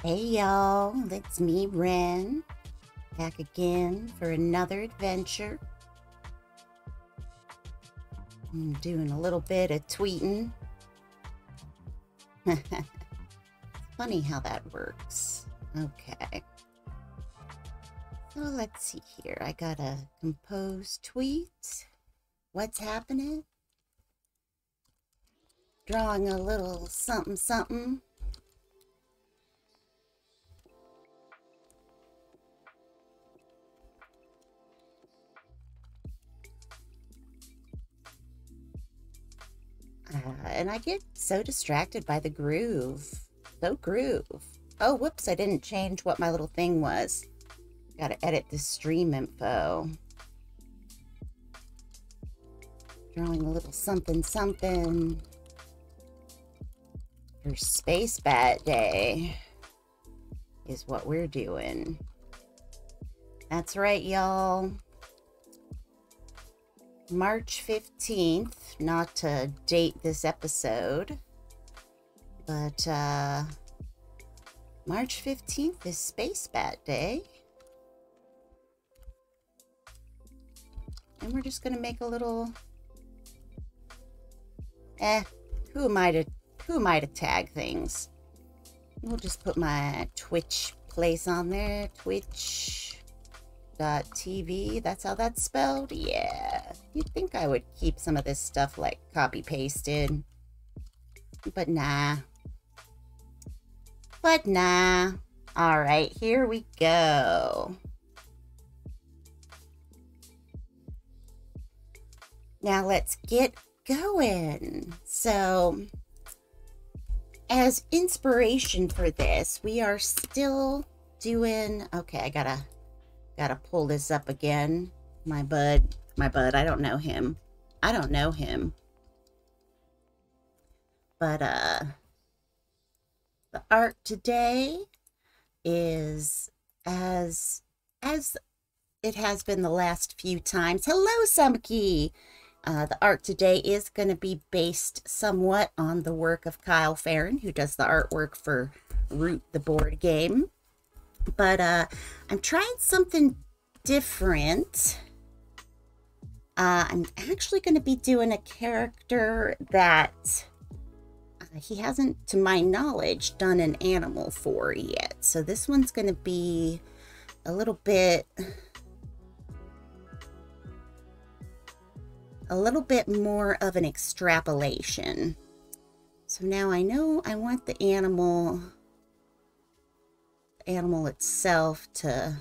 Hey y'all, it's me, Ren, back again for another adventure. I'm doing a little bit of tweeting. It's funny how that works. Okay. So let's see here. I gotta compose tweets. What's happening? Drawing a little something something. And I get so distracted by the groove. So groove. Oh, whoops, I didn't change what my little thing was. Gotta edit the stream info. Drawing a little something something for Space Bat Day is what we're doing. That's right, y'all. March 15th, not to date this episode, but March 15th is Space Bat Day. And we're just gonna make a little, who am I to tag things? We'll just put my Twitch place on there, twitch.tv. That's how that's spelled? Yeah. You'd think I would keep some of this stuff like copy pasted, but nah. All right, here we go. Now let's get going. So, as inspiration for this, we are still doing, okay, I gotta pull this up again. My bud, I don't know him. But the art today is as it has been the last few times. Hello, Sumky. The art today is going to be based somewhat on the work of Kyle Farron, who does the artwork for Root the board game. But I'm trying something different. I'm actually going to be doing a character that he hasn't, to my knowledge, done an animal for yet. So this one's going to be a little bit more of an extrapolation. So now I know I want the animal itself to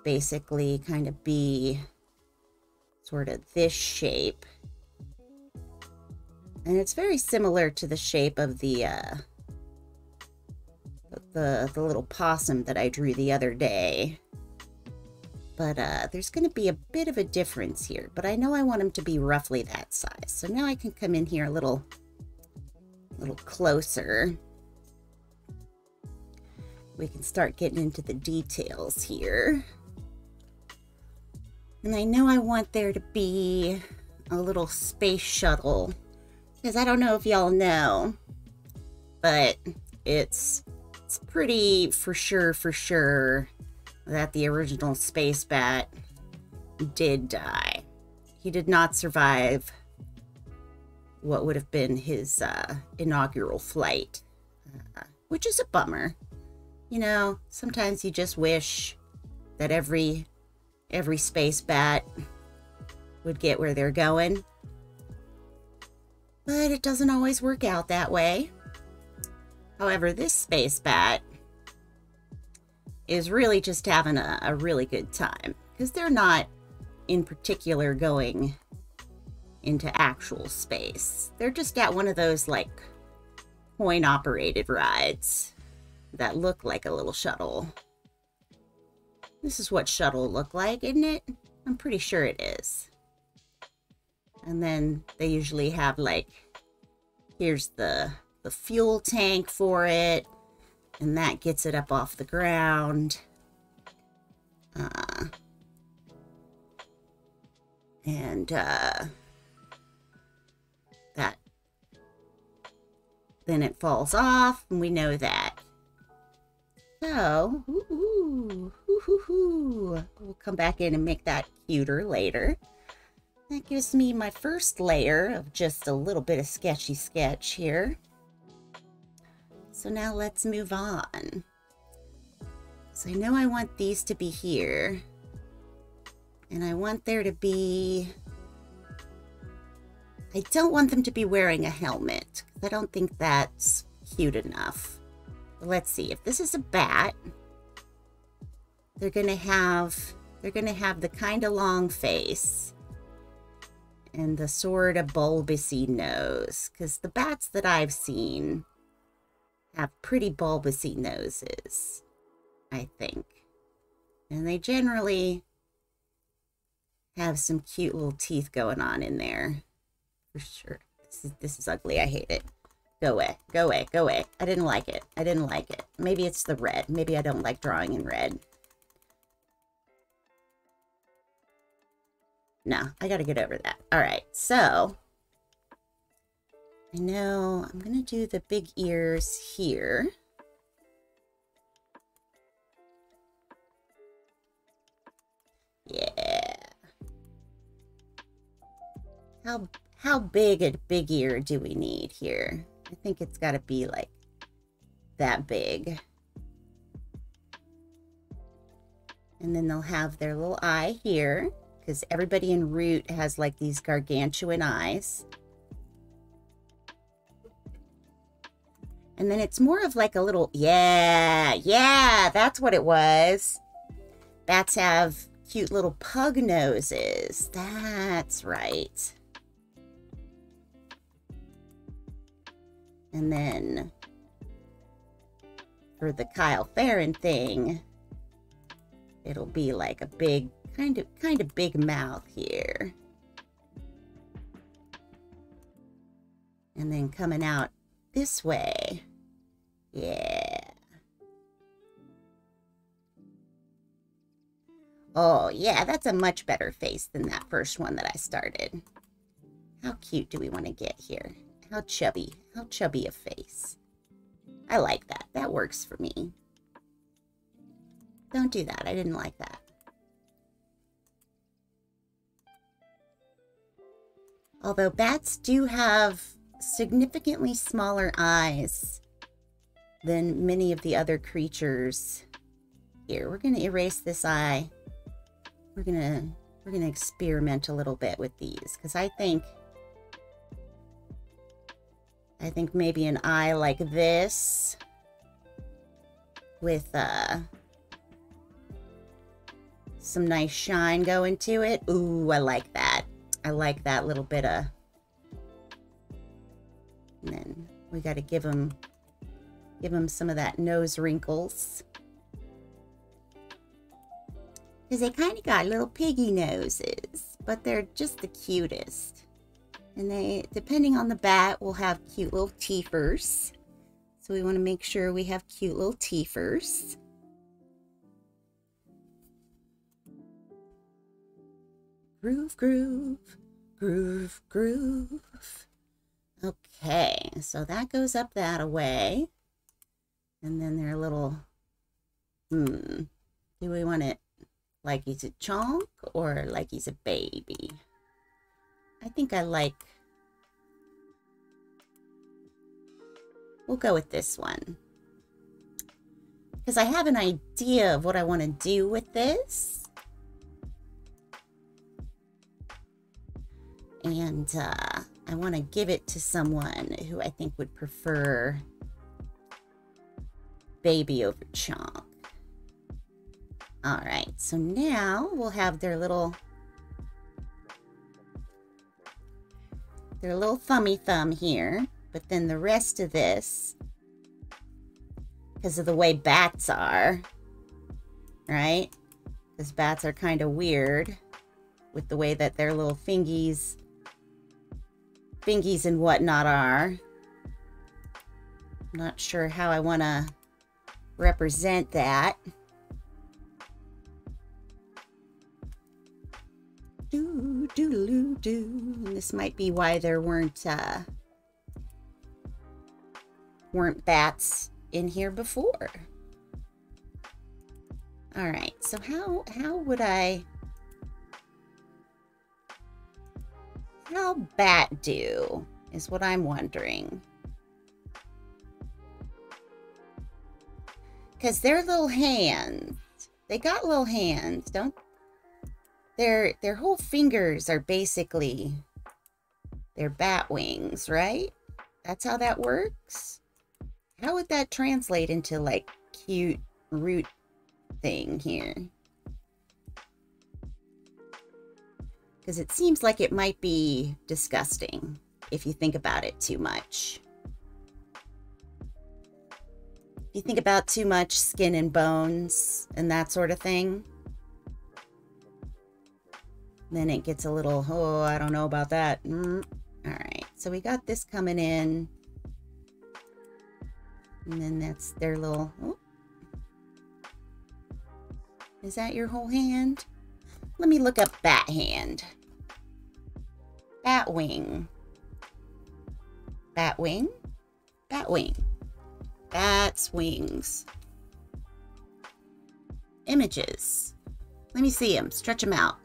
basically kind of be sort of this shape. And it's very similar to the shape of the little possum that I drew the other day. But there's going to be a bit of a difference here. But I know I want him to be roughly that size. So now I can come in here a little closer. We can start getting into the details here. And I know I want there to be a little space shuttle. Because I don't know if y'all know, but it's pretty for sure that the original Space Bat did die. He did not survive what would have been his inaugural flight, which is a bummer. You know, sometimes you just wish that every Space Bat would get where they're going. But it doesn't always work out that way. However, this Space Bat is really just having a really good time, because they're not in particular going into actual space. They're just at one of those like coin operated rides that look like a little shuttle. This is what shuttle look like, isn't it? I'm pretty sure it is. And then they usually have like, here's the fuel tank for it, and that gets it up off the ground. Then it falls off, and we know that. So, we'll come back in and make that cuter later. That gives me my first layer of just a little bit of sketchy sketch here. So now let's move on. So I know I want these to be here. And I want there to be... I don't want them to be wearing a helmet. I don't think that's cute enough. But let's see. If this is a bat, they're gonna have the kind of long face and the sort of bulbousy nose. Because the bats that I've seen have pretty bulbousy noses, I think. And they generally have some cute little teeth going on in there. For sure. This is ugly. I hate it. Go away. Go away. Go away. I didn't like it. I didn't like it. Maybe it's the red. Maybe I don't like drawing in red. No, I gotta get over that. Alright, so I know I'm gonna do the big ears here. Yeah. How big a big ear do we need here? I think it's got to be like that big. And then they'll have their little eye here, because everybody in Root has like these gargantuan eyes. And then it's more of like a little, yeah, that's what it was. Bats have cute little pug noses. That's right. And then for the Kyle Farron thing, it'll be like a big, kind of big mouth here. And then coming out this way. Yeah. Oh, yeah, that's a much better face than that first one that I started. How cute do we want to get here? How chubby a face. I like that. That works for me. Don't do that. I didn't like that. Although bats do have significantly smaller eyes than many of the other creatures. Here, we're going to erase this eye. We're going to experiment a little bit with these, because I think maybe an eye like this with some nice shine going to it. Ooh, I like that. I like that little bit of... And then we got to give them some of that nose wrinkles. Because they kind of got little piggy noses, but they're just the cutest. And they, depending on the bat, will have cute little teethers. So we want to make sure we have cute little teethers. Groove, groove, groove, groove. Okay, so that goes up that away. And then they're little, do we want it like he's a chonk or like he's a baby? I think I like, we'll go with this one. Because I have an idea of what I want to do with this. And I want to give it to someone who I think would prefer baby over chonk. All right, so now we'll have their little thummy thumb here, but then the rest of this, because of the way bats are, right? Because bats are kind of weird with the way that their little fingies and whatnot are. I'm not sure how I want to represent that. Do. This might be why there weren't bats in here before. All right, so how bat do is what I'm wondering. Because their little hands, they got little hands, don't their whole fingers are basically their bat wings, right? That's how that works. How would that translate into like cute root thing here? Because it seems like it might be disgusting if you think about it too much. If you think about too much skin and bones and that sort of thing, then it gets a little, oh, I don't know about that. All right, so we got this coming in. And then that's their little, oh. Is that your whole hand? Let me look up bat hand. Bat wing. Bat wing? Bat wing. Bat's wings. Images. Let me see them. Stretch them out.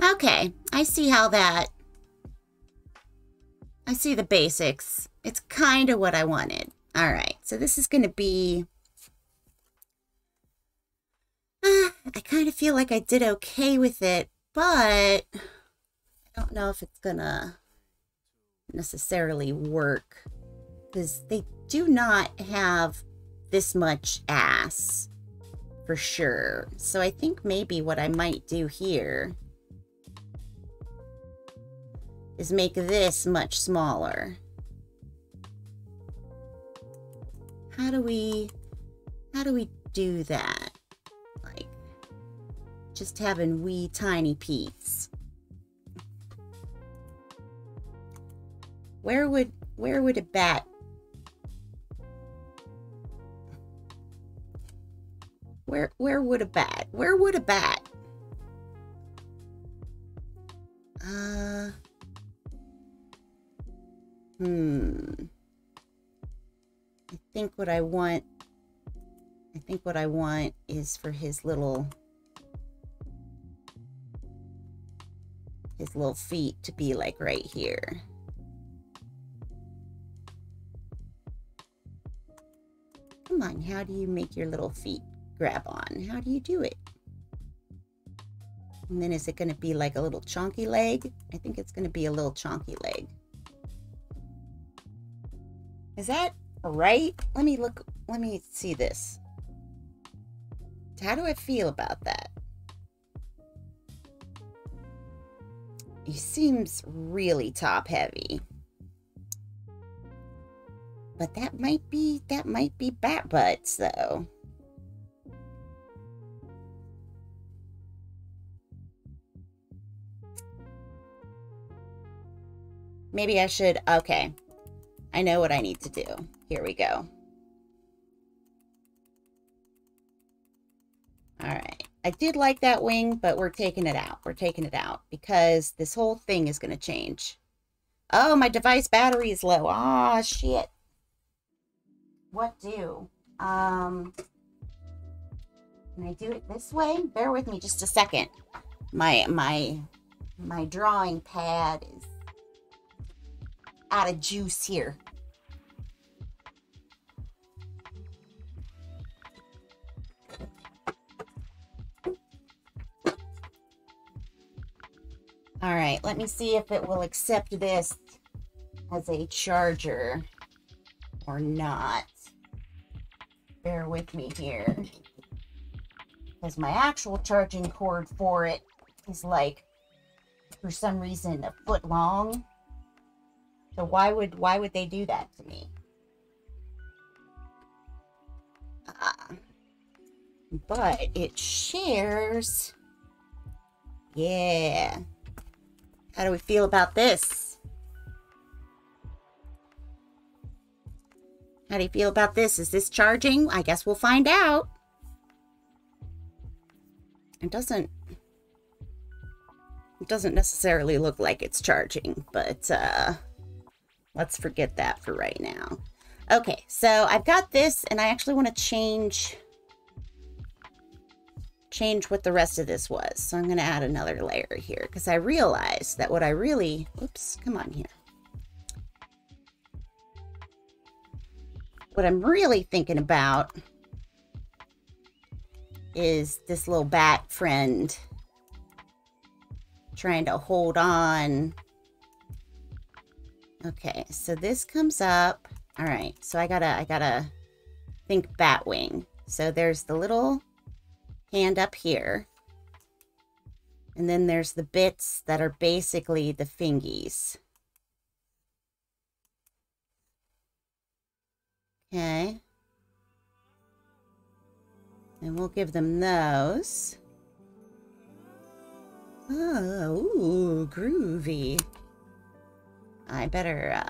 Okay, I see how that... I see the basics. It's kind of what I wanted. All right, so this is going to be... I kind of feel like I did okay with it, but I don't know if it's going to necessarily work, because they do not have this much ass, for sure. So I think maybe what I might do here is make this much smaller. How do we do that? Like, just having wee tiny peats. Where would a bat... Where would a bat? Where would a bat? I think what I want is for his little feet to be like right here. Come on, how do you make your little feet grab on? How do you do it? And then is it going to be like a little chonky leg? I think it's going to be a little chonky leg. Is that right? Let me look. Let me see this. How do I feel about that? He seems really top heavy. But that might be bat butts though. Maybe I should, okay. I know what I need to do. Here we go. All right. I did like that wing, but we're taking it out. We're taking it out because this whole thing is going to change. Oh, my device battery is low. Ah, shit. What do? Can I do it this way? Bear with me just a second. My drawing pad is out of juice here. All right, let me see if it will accept this as a charger or not. Bear with me here. Because my actual charging cord for it is like, for some reason, a foot long. So why would they do that to me? But it shares. Yeah. How do we feel about this? How do you feel about this? Is this charging? I guess we'll find out. It doesn't necessarily look like it's charging, but let's forget that for right now. Okay, so I've got this, and I actually want to change what the rest of this was. So I'm going to add another layer here, because I realized that what I really... Oops, come on here. What I'm really thinking about is this little bat friend trying to hold on. Okay, so this comes up. All right, so I gotta think Batwing. So there's the little hand up here, and then there's the bits that are basically the fingies. Okay, and we'll give them those. Oh, ooh, groovy. I better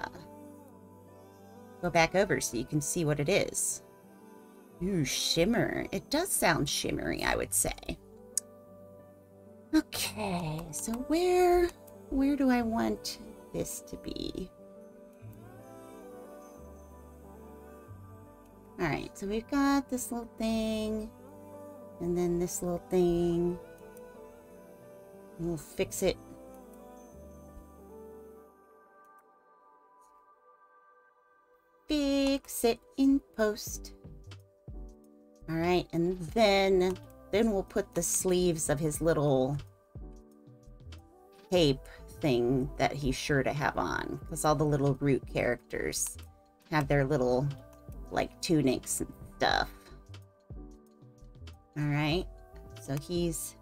go back over so you can see what it is. Ooh, shimmer. It does sound shimmery, I would say. Okay, so where do I want this to be? Alright, so we've got this little thing, and then this little thing. We'll fix it. Fix it in post. All right, and then we'll put the sleeves of his little cape thing that he's sure to have on, because all the little root characters have their little like tunics and stuff. All right, so he's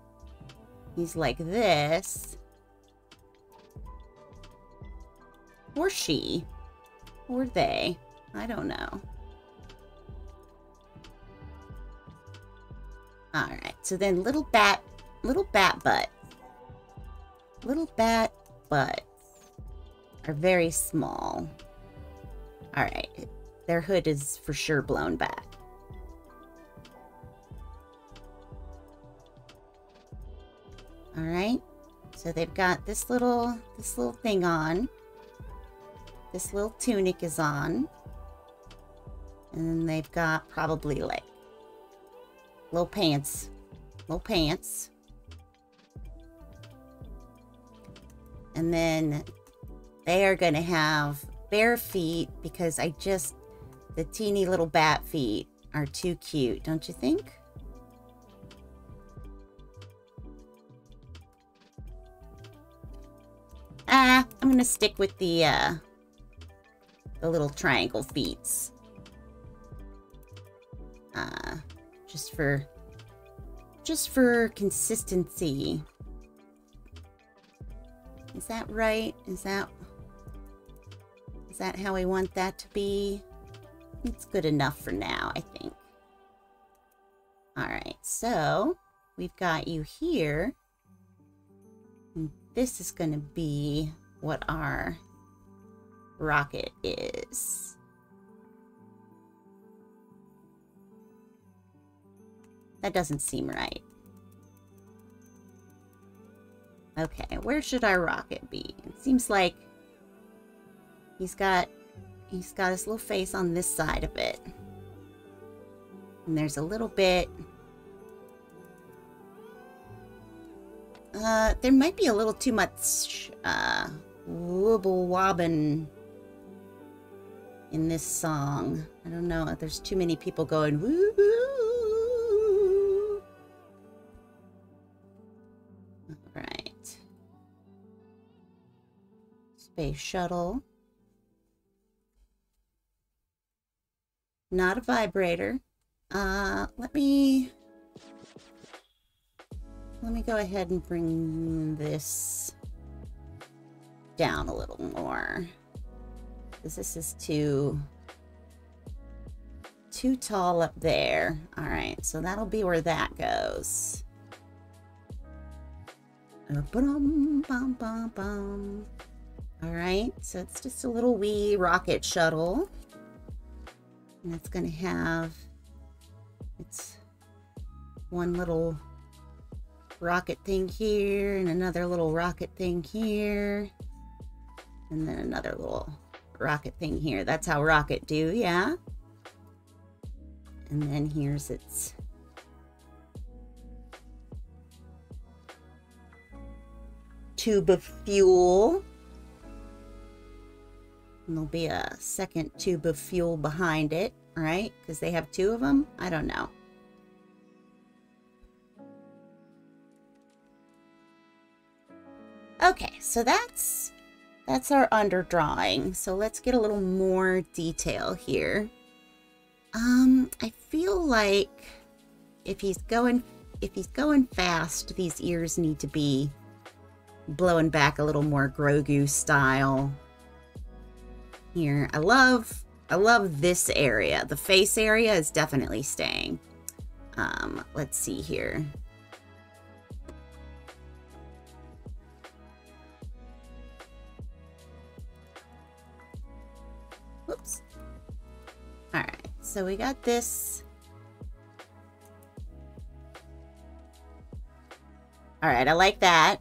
like this, or she, or they. I don't know. Alright, so then little bat butt. Little bat butts are very small. Alright, their hood is for sure blown back. Alright, so they've got this little thing on. This little tunic is on. And then they've got probably like little pants. And then they are going to have bare feet, because the teeny little bat feet are too cute, don't you think? I'm going to stick with the little triangle feet. Just for consistency. Is that right? Is that how we want that to be? It's good enough for now, I think. Alright, so we've got you here. And this is going to be what our rocket is. That doesn't seem right. Okay, where should our rocket be? It seems like he's got his little face on this side of it. And there's a little bit... there might be a little too much wobble wobbin in this song. I don't know. There's too many people going woo. All right. Space shuttle. Not a vibrator. Let me go ahead and bring this down a little more, because this is too tall up there. All right, so that'll be where that goes. All right, so it's just a little wee rocket shuttle, and it's gonna have its one little rocket thing here, and another little rocket thing here, and then another little rocket thing here. That's how rocket do, yeah. And then here's its tube of fuel. And there'll be a second tube of fuel behind it, right? Because they have two of them? I don't know. Okay, so that's our underdrawing. So let's get a little more detail here. I feel like if he's going fast, these ears need to be blowing back a little more Grogu style. Here, I love this area. The face area is definitely staying. Let's see here. Whoops. All right, so we got this. All right, I like that.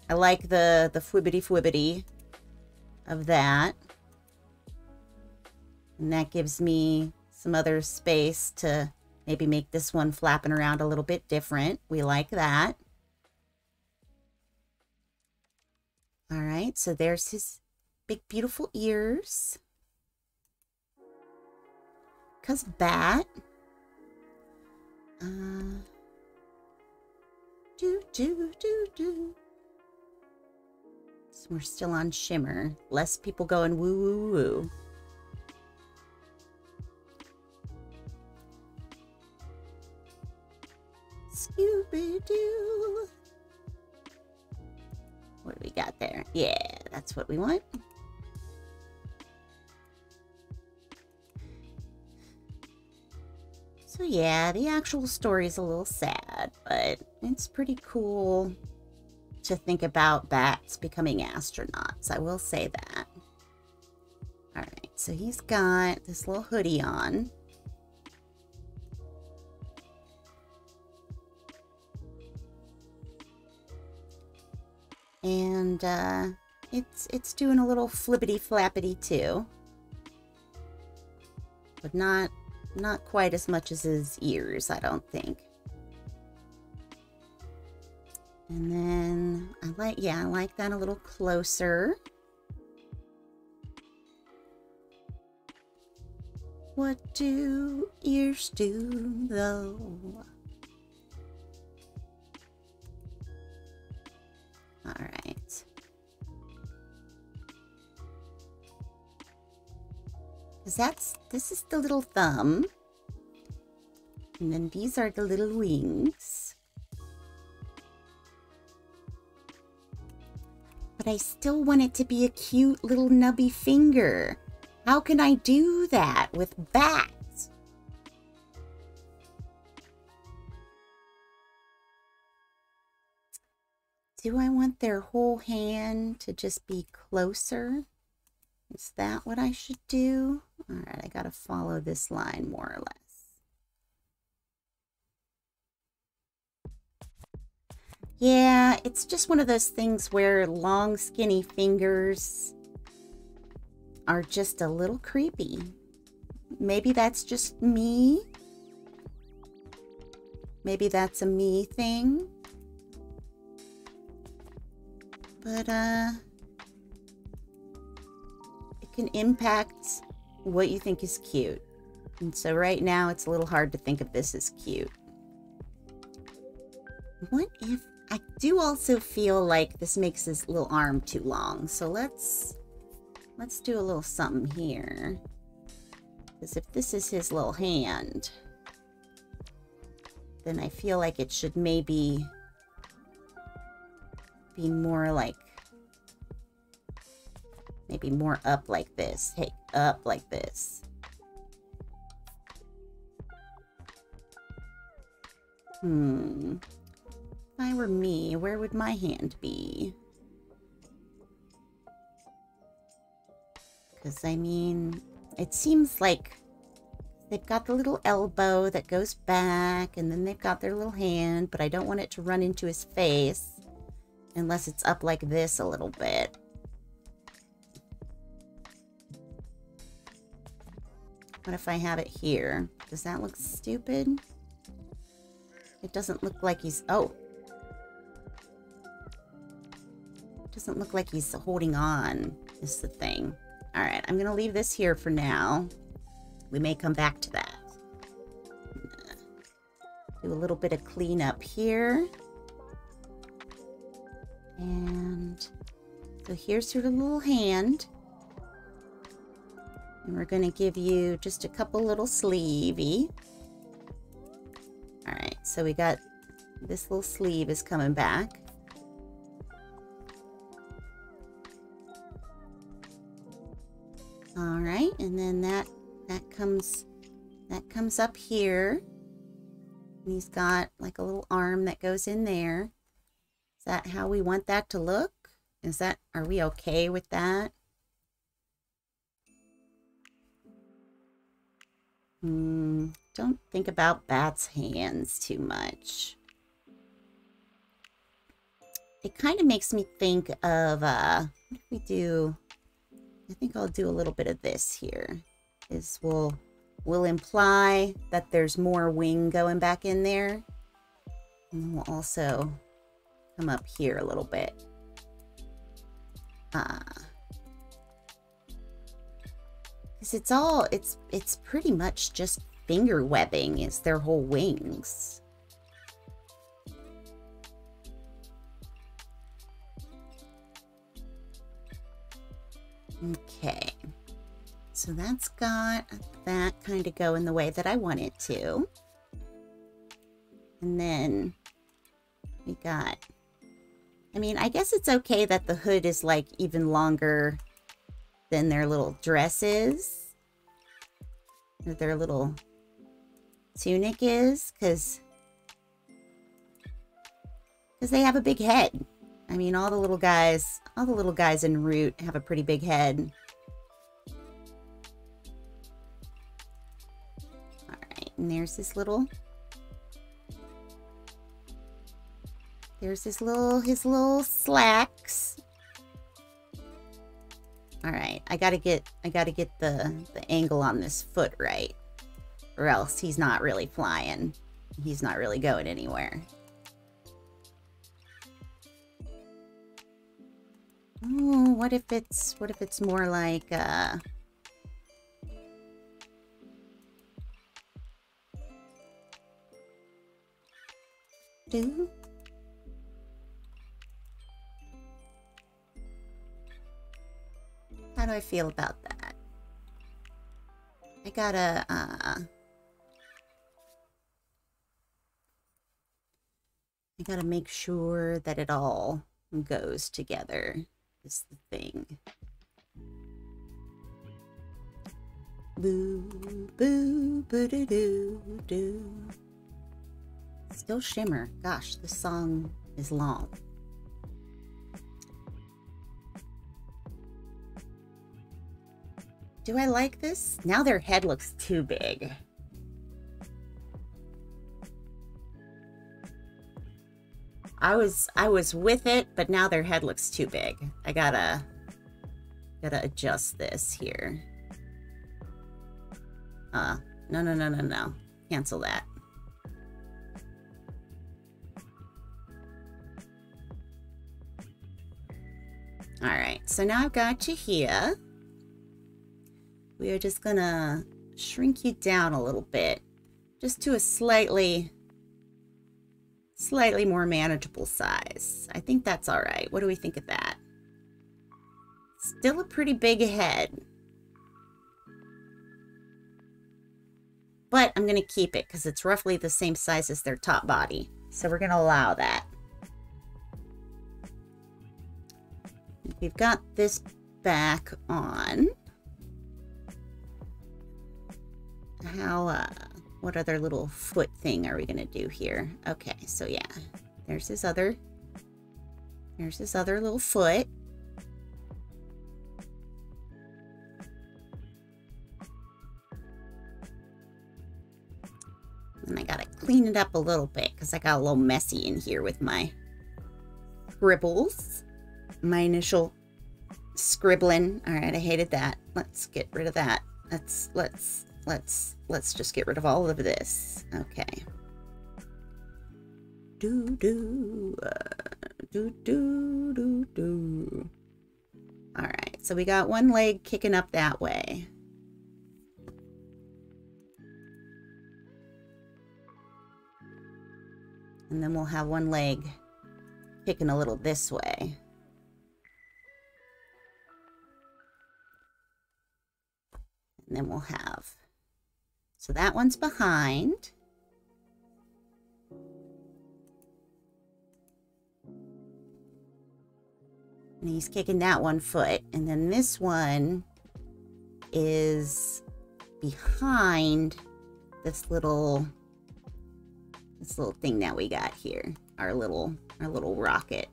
I like the fwibbity of that. And that gives me some other space to maybe make this one flapping around a little bit different. We like that. All right, so there's his big, beautiful ears. 'Cause bat. So we're still on shimmer. Less people going woo woo woo. Scooby-Doo. What do we got there? Yeah, that's what we want. So yeah, the actual story is a little sad, but it's pretty cool to think about bats becoming astronauts. I will say that. All right, so he's got this little hoodie on. And it's doing a little flippity flappity too, but not quite as much as his ears, I don't think. And then I like that a little closer. What do ears do though? All right. Because this is the little thumb. And then these are the little wings. But I still want it to be a cute little nubby finger. How can I do that with bats? Do I want their whole hand to just be closer? Is that what I should do? All right, I gotta follow this line more or less. Yeah, it's just one of those things where long, skinny fingers are just a little creepy. Maybe that's just me. Maybe that's a me thing. But, it can impact what you think is cute. And so right now, it's a little hard to think of this as cute. What if... I do also feel like this makes his little arm too long. So let's do a little something here. Because if this is his little hand, then I feel like it should maybe be more like, maybe more up like this. Hey, up like this. If I were me, where would my hand be? Because, I mean, it seems like they've got the little elbow that goes back, and then they've got their little hand, but I don't want it to run into his face unless it's up like this a little bit. What if I have it here? Does that look stupid? It doesn't look like he's... Oh. Doesn't look like he's holding on, is the thing. Alright, I'm going to leave this here for now. We may come back to that. Do a little bit of cleanup here. And so here's your little hand. And we're going to give you just a couple little sleevey. Alright, so we got this little sleeve is coming back. Alright, and then that comes up here. And he's got like a little arm that goes in there. Is that how we want that to look? Are we okay with that? Don't think about Bat's hands too much. It kind of makes me think of, what if we do, I think I'll do a little bit of this here. We'll imply that there's more wing going back in there. And we'll also come up here a little bit. Because it's pretty much just finger webbing is their whole wings. Okay, so that's got that kind of going the way that I want it to. And then we got, I mean, I guess it's okay that the hood is like even longer than their little dresses. Or their little tunic is, because they have a big head. I mean, all the little guys in Root have a pretty big head. All right, and there's his little his little slacks. All right, I gotta get the angle on this foot right, or else he's not really flying. He's not really going anywhere. Oh, what if it's more like How do I feel about that? I gotta make sure that it all goes together, is the thing. Boo, boo, boo-doo-doo-doo. Still Shimmer. Gosh, this song is long. Do I like this? Now their head looks too big. I was with it, but now their head looks too big. I gotta adjust this here. No. Cancel that. All right, so now I've got you here. We are just gonna shrink you down a little bit, just to a slightly more manageable size. I think that's all right. What do we think of that? Still a pretty big head. But I'm gonna keep it because it's roughly the same size as their top body. So we're gonna allow that. We've got this back on. What other little foot thing are we gonna do here? Okay, so yeah, there's his other little foot. And I gotta clean it up a little bit because I got a little messy in here with my scribbles. My initial scribbling. All right, I hated that. Let's get rid of that. Let's let's just get rid of all of this. Okay. Do. All right, so we got one leg kicking up that way. And then we'll have one leg kicking a little this way. And then we'll have, so that one's behind. And he's kicking that one foot. And then this one is behind this little thing that we got here. Our little rocket.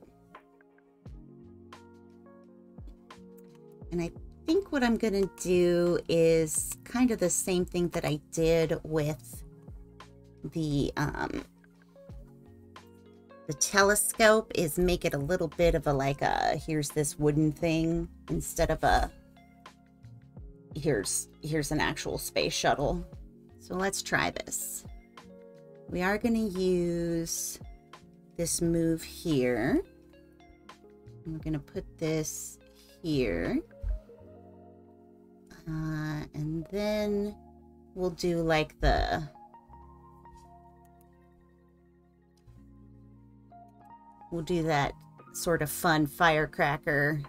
And I think what I'm gonna do is kind of the same thing that I did with the telescope, is make it a little bit of a, like a, here's this wooden thing instead of a, here's an actual space shuttle. So let's try this. We are going to use this move here. And we're going to put this here. And then we'll do like we'll do that sort of fun firecracker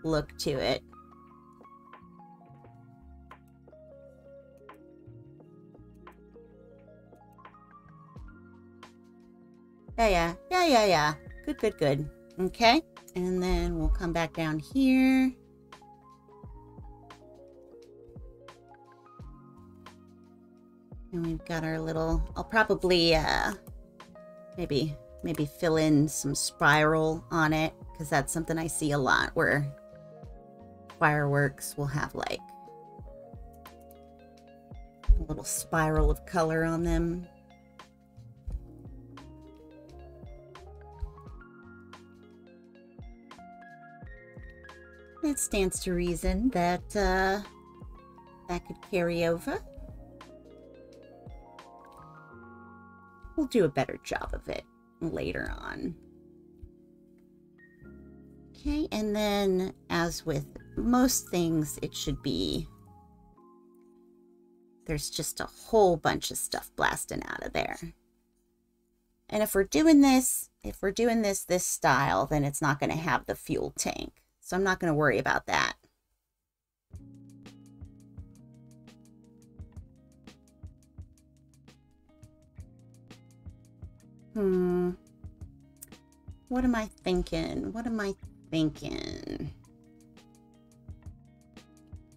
look to it. Yeah. Good. Okay. And then we'll come back down here. And we've got our little, I'll probably maybe fill in some spiral on it, because that's something I see a lot where fireworks will have like a little spiral of color on them. It stands to reason that that could carry over. We'll do a better job of it later on. Okay, and then as with most things, it should be, there's just a whole bunch of stuff blasting out of there. And if we're doing this this style, then it's not going to have the fuel tank. So I'm not going to worry about that. What am I thinking?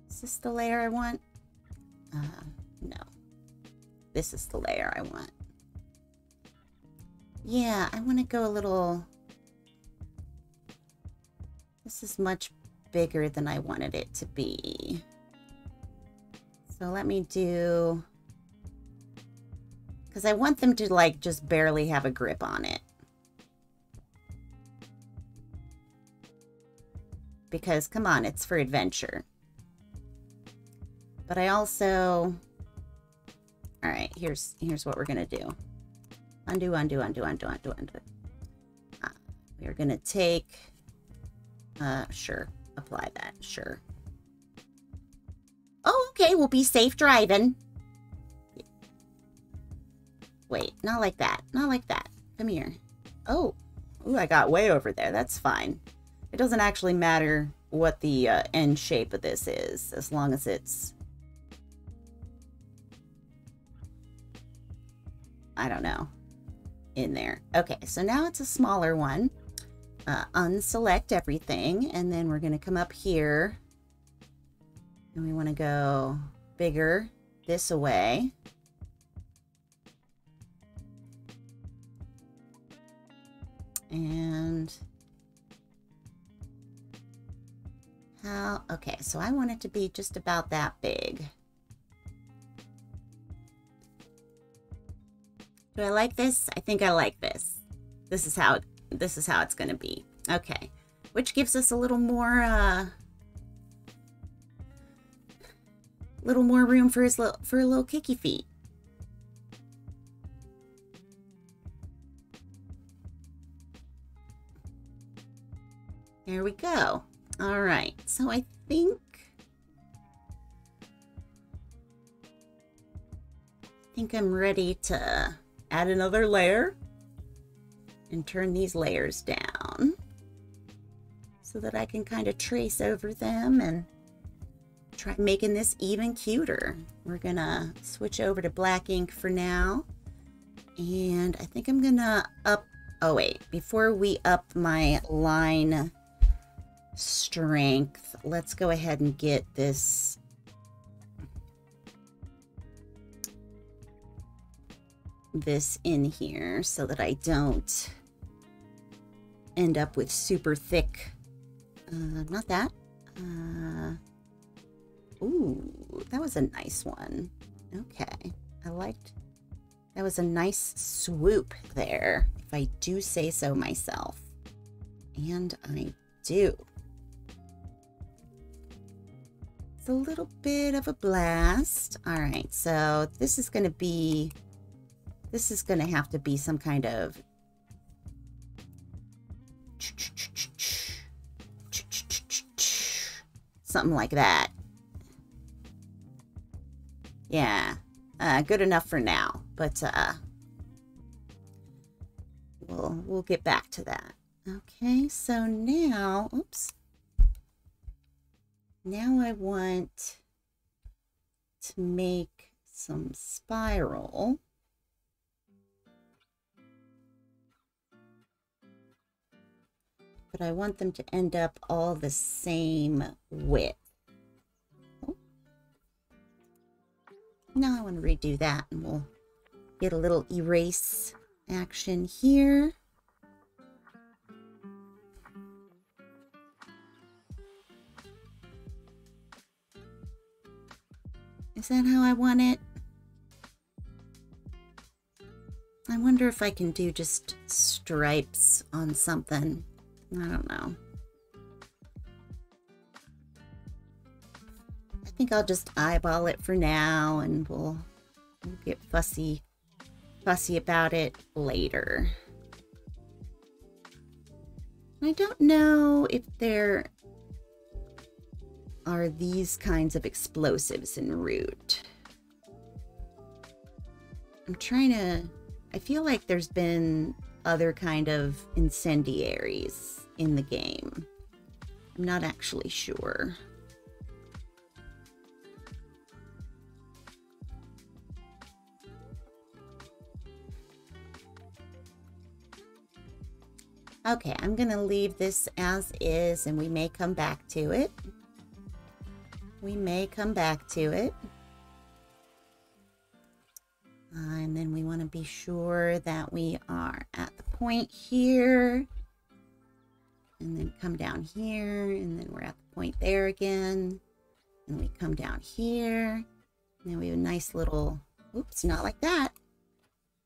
Is this the layer I want? No. This is the layer I want. Yeah, I want to go a little... This is much bigger than I wanted it to be. So let me do... Because I want them to, like, just barely have a grip on it. Because, come on, it's for adventure. But I also... Alright, here's what we're going to do. Undo. We're going to take... sure. Apply that. Sure. Oh, okay. We'll be safe driving. Wait, not like that. Not like that. Come here. Oh. Ooh, I got way over there. That's fine. It doesn't actually matter what the end shape of this is, as long as it's... I don't know. In there. Okay, so now it's a smaller one. Unselect everything, and then we're going to come up here. And we want to go bigger this away. And how, okay, so I want it to be just about that big. Do I like this? I think I like this. This is how it's going to be. Okay. Which gives us a little more little more room for his little kicky feet. There we go. All right, so I think I'm ready to add another layer and turn these layers down so that I can kind of trace over them and try making this even cuter. We're gonna switch over to black ink for now, and I think I'm gonna oh wait, before we up my line strength, let's go ahead and get this in here so that I don't end up with super thick, not that. Ooh, that was a nice one. Okay, I liked, that was a nice swoop there, if I do say so myself. And I do. It's a little bit of a blast. All right, so this is going to have to be some kind of something like that. Yeah, good enough for now, but we'll get back to that. Okay, so now, oops. Now I want to make some spiral. But I want them to end up all the same width. Oh. Now I want to redo that, and we'll get a little erase action here. Is that how I want it? I wonder if I can do just stripes on something. I don't know. I think I'll just eyeball it for now, and we'll get fussy about it later. I don't know if there are these kinds of explosives in Root. I feel like there's been other kind of incendiaries in the game. I'm not actually sure. Okay, I'm gonna leave this as is, and we may come back to it. And then we want to be sure that we are at the point here, and then come down here, and then we're at the point there again, and we come down here, and then we have a nice little, oops, not like that,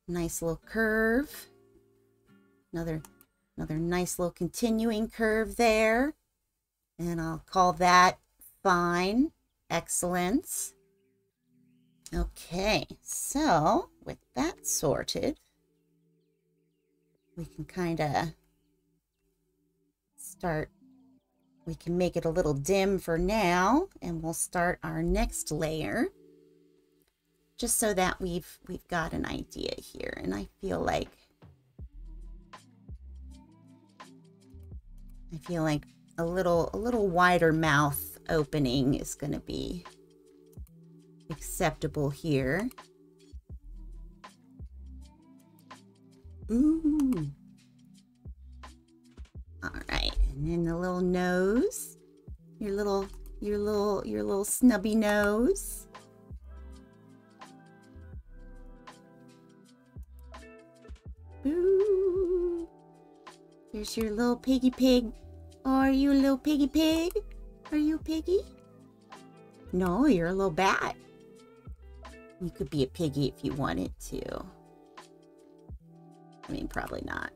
nice little curve, another nice little continuing curve there, and I'll call that fine. Excellent. Okay, so with that sorted, we can kind of start, we can make it a little dim for now, and we'll start our next layer, just so that we've got an idea here. And I feel like a little wider mouth opening is going to be acceptable here. Ooh. All right, and then the little nose, your little snubby nose. Ooh. Here's your little piggy pig. Are you a little piggy pig? Are you a piggy? No, you're a little bat. You could be a piggy if you wanted to. I mean, probably not.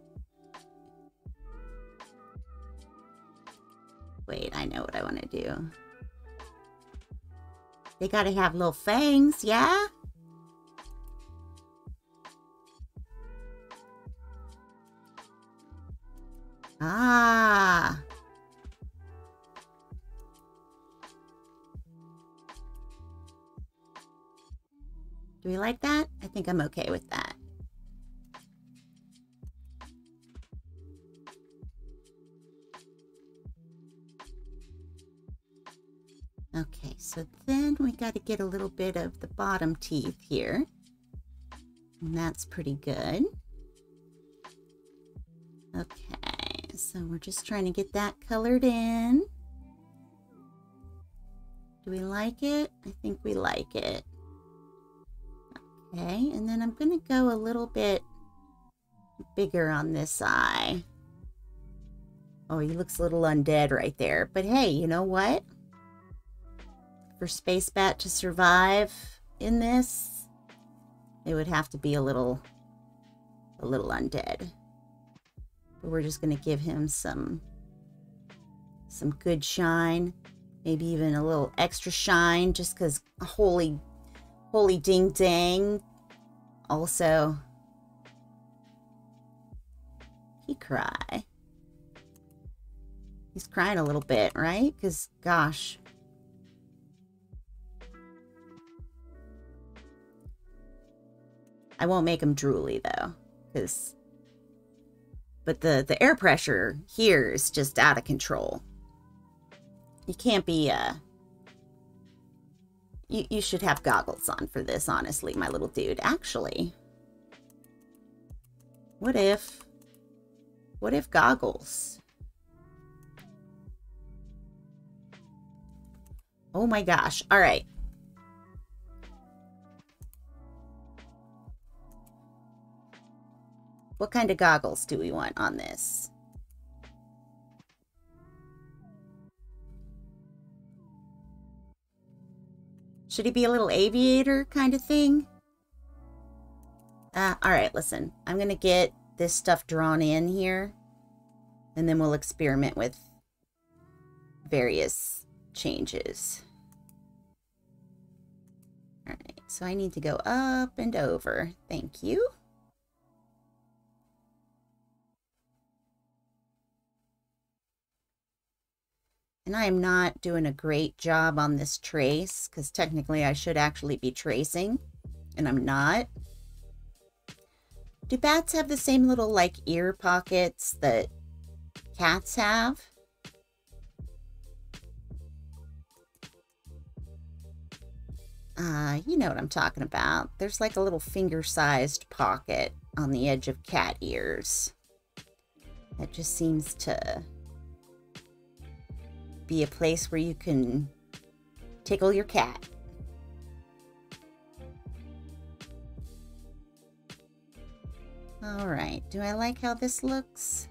Wait, I know what I want to do. They gotta have little fangs, yeah? Ah. Do we like that? I think I'm okay with that. Okay, so then we got to get a little bit of the bottom teeth here. And that's pretty good. Okay, so we're just trying to get that colored in. Do we like it? I think we like it. Okay, and then I'm going to go a little bit bigger on this eye. Oh, he looks a little undead right there. But hey, you know what? For Space Bat to survive in this, it would have to be a little undead. But we're just going to give him some good shine. Maybe even a little extra shine just because holy ding dang. Also, he cry. He's crying a little bit, right? Because, gosh. I won't make him drooly, though. But the air pressure here is just out of control. You can't be, You should have goggles on for this, honestly, my little dude. Actually, what if goggles? Oh my gosh. All right. What kind of goggles do we want on this? Should he be a little aviator kind of thing? All right, listen. I'm going to get this stuff drawn in here, and then we'll experiment with various changes. All right, so I need to go up and over. Thank you. And I am not doing a great job on this trace, because technically I should actually be tracing, and I'm not. Do bats have the same little, like, ear pockets that cats have? You know what I'm talking about. There's like a little finger-sized pocket on the edge of cat ears. That just seems to be a place where you can tickle your cat. All right, do I like how this looks?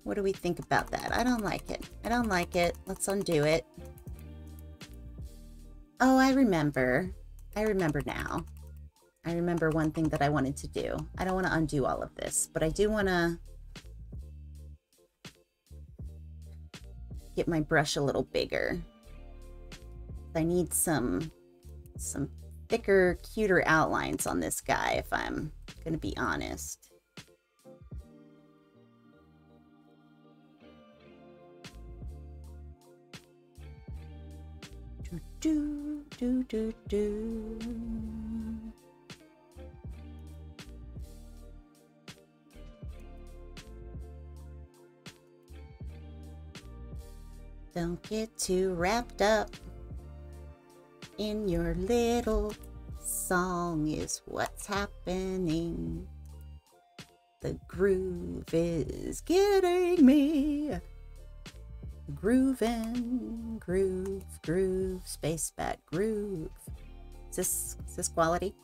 What do we think about that? I don't like it. I don't like it. Let's undo it. Oh, I remember. I remember now. I remember one thing that I wanted to do. I don't want to undo all of this, but I do want to get my brush a little bigger. I need some thicker, cuter outlines on this guy, if I'm going to be honest. Do, do, do, do. Don't get too wrapped up in your little song is what's happening. The groove is getting me. Groovin', groove, groove, Space Bat groove. Is this quality?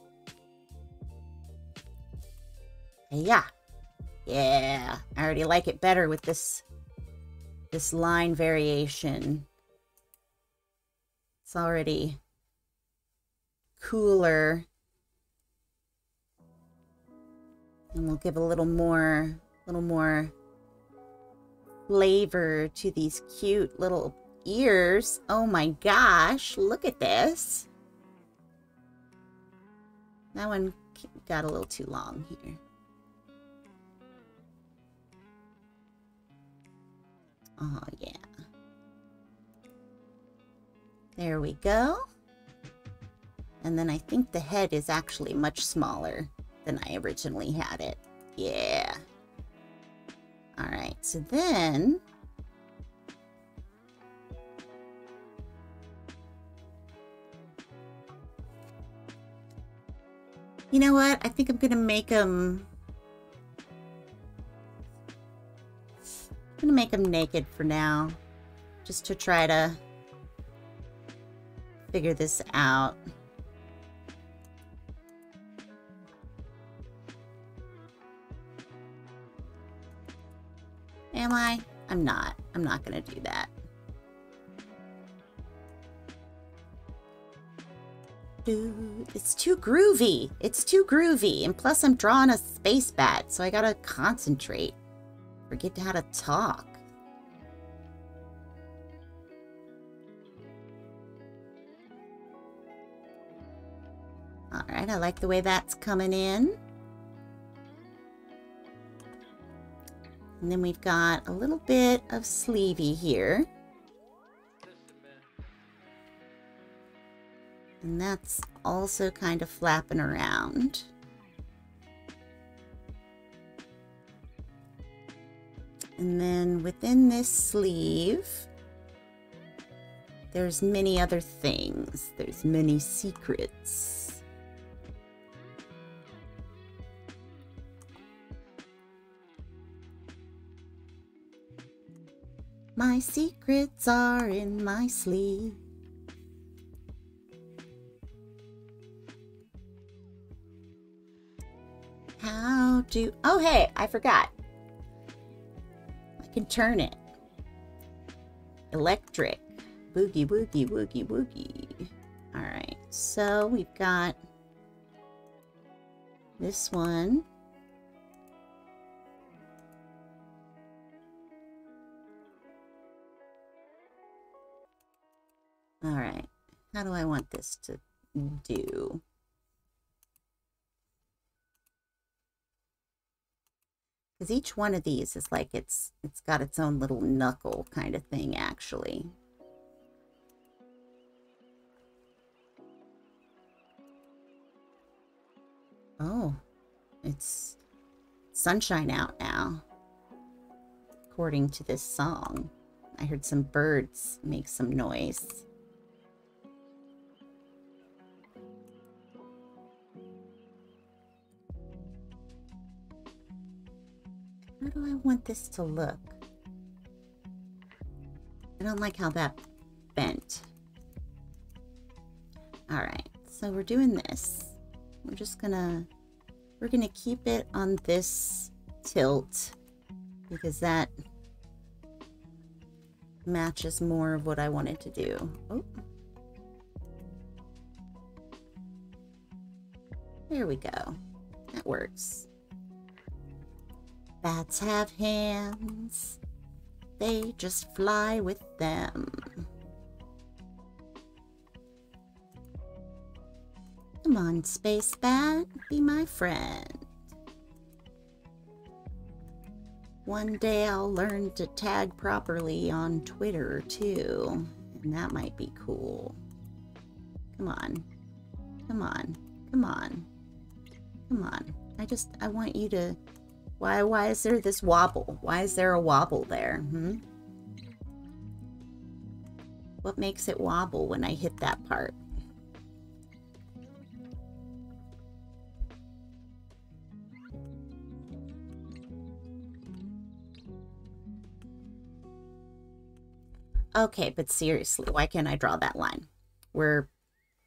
Yeah. Yeah. I already like it better with this line variation. It's already cooler. And we'll give a little more flavor to these cute little ears. Oh my gosh, look at this. That one got a little too long here. Oh yeah. There we go. And then I think the head is actually much smaller than I originally had it. Yeah. All right, so then you know what? I think I'm gonna make them naked for now, just to try to figure this out. Am I? I'm not. I'm not gonna do that. Dude, it's too groovy. It's too groovy. And plus I'm drawing a space bat, so I gotta concentrate. Forget how to talk. All right, I like the way that's coming in. And then we've got a little bit of sleevey here. And that's also kind of flapping around. And then within this sleeve, there's many other things. There's many secrets. My secrets are in my sleeve. How do... Oh, hey, I forgot. I can turn it. Electric. Boogie, woogie, woogie, woogie. All right, so we've got this one. All right, how do I want this to do? Because each one of these is like it's got its own little knuckle kind of thing, actually. Oh, it's sunshine out now, according to this song. I heard some birds make some noise. How do I want this to look? I don't like how that bent. All right, so we're doing this. We're gonna keep it on this tilt because that matches more of what I wanted to do. Oh. There we go. That works. Bats have hands. They just fly with them. Come on, Space Bat, be my friend. One day I'll learn to tag properly on Twitter, too. And that might be cool. Come on. Come on. Come on. Come on. I want you to... Why is there this wobble? Why is there a wobble there? What makes it wobble when I hit that part? Okay, but seriously, why can't I draw that line? We're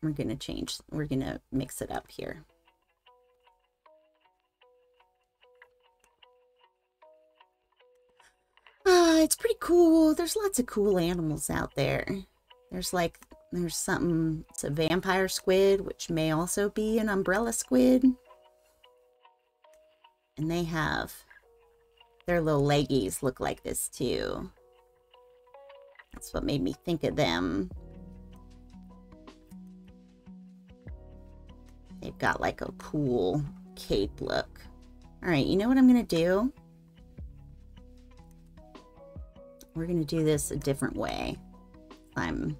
gonna change. We're gonna mix it up here. It's pretty cool. There's lots of cool animals out there. There's something, it's a vampire squid, which may also be an umbrella squid. And they have, their little leggies look like this too. That's what made me think of them. They've got like a cool cape look. All right, you know what I'm gonna do? We're gonna do this a different way. I'm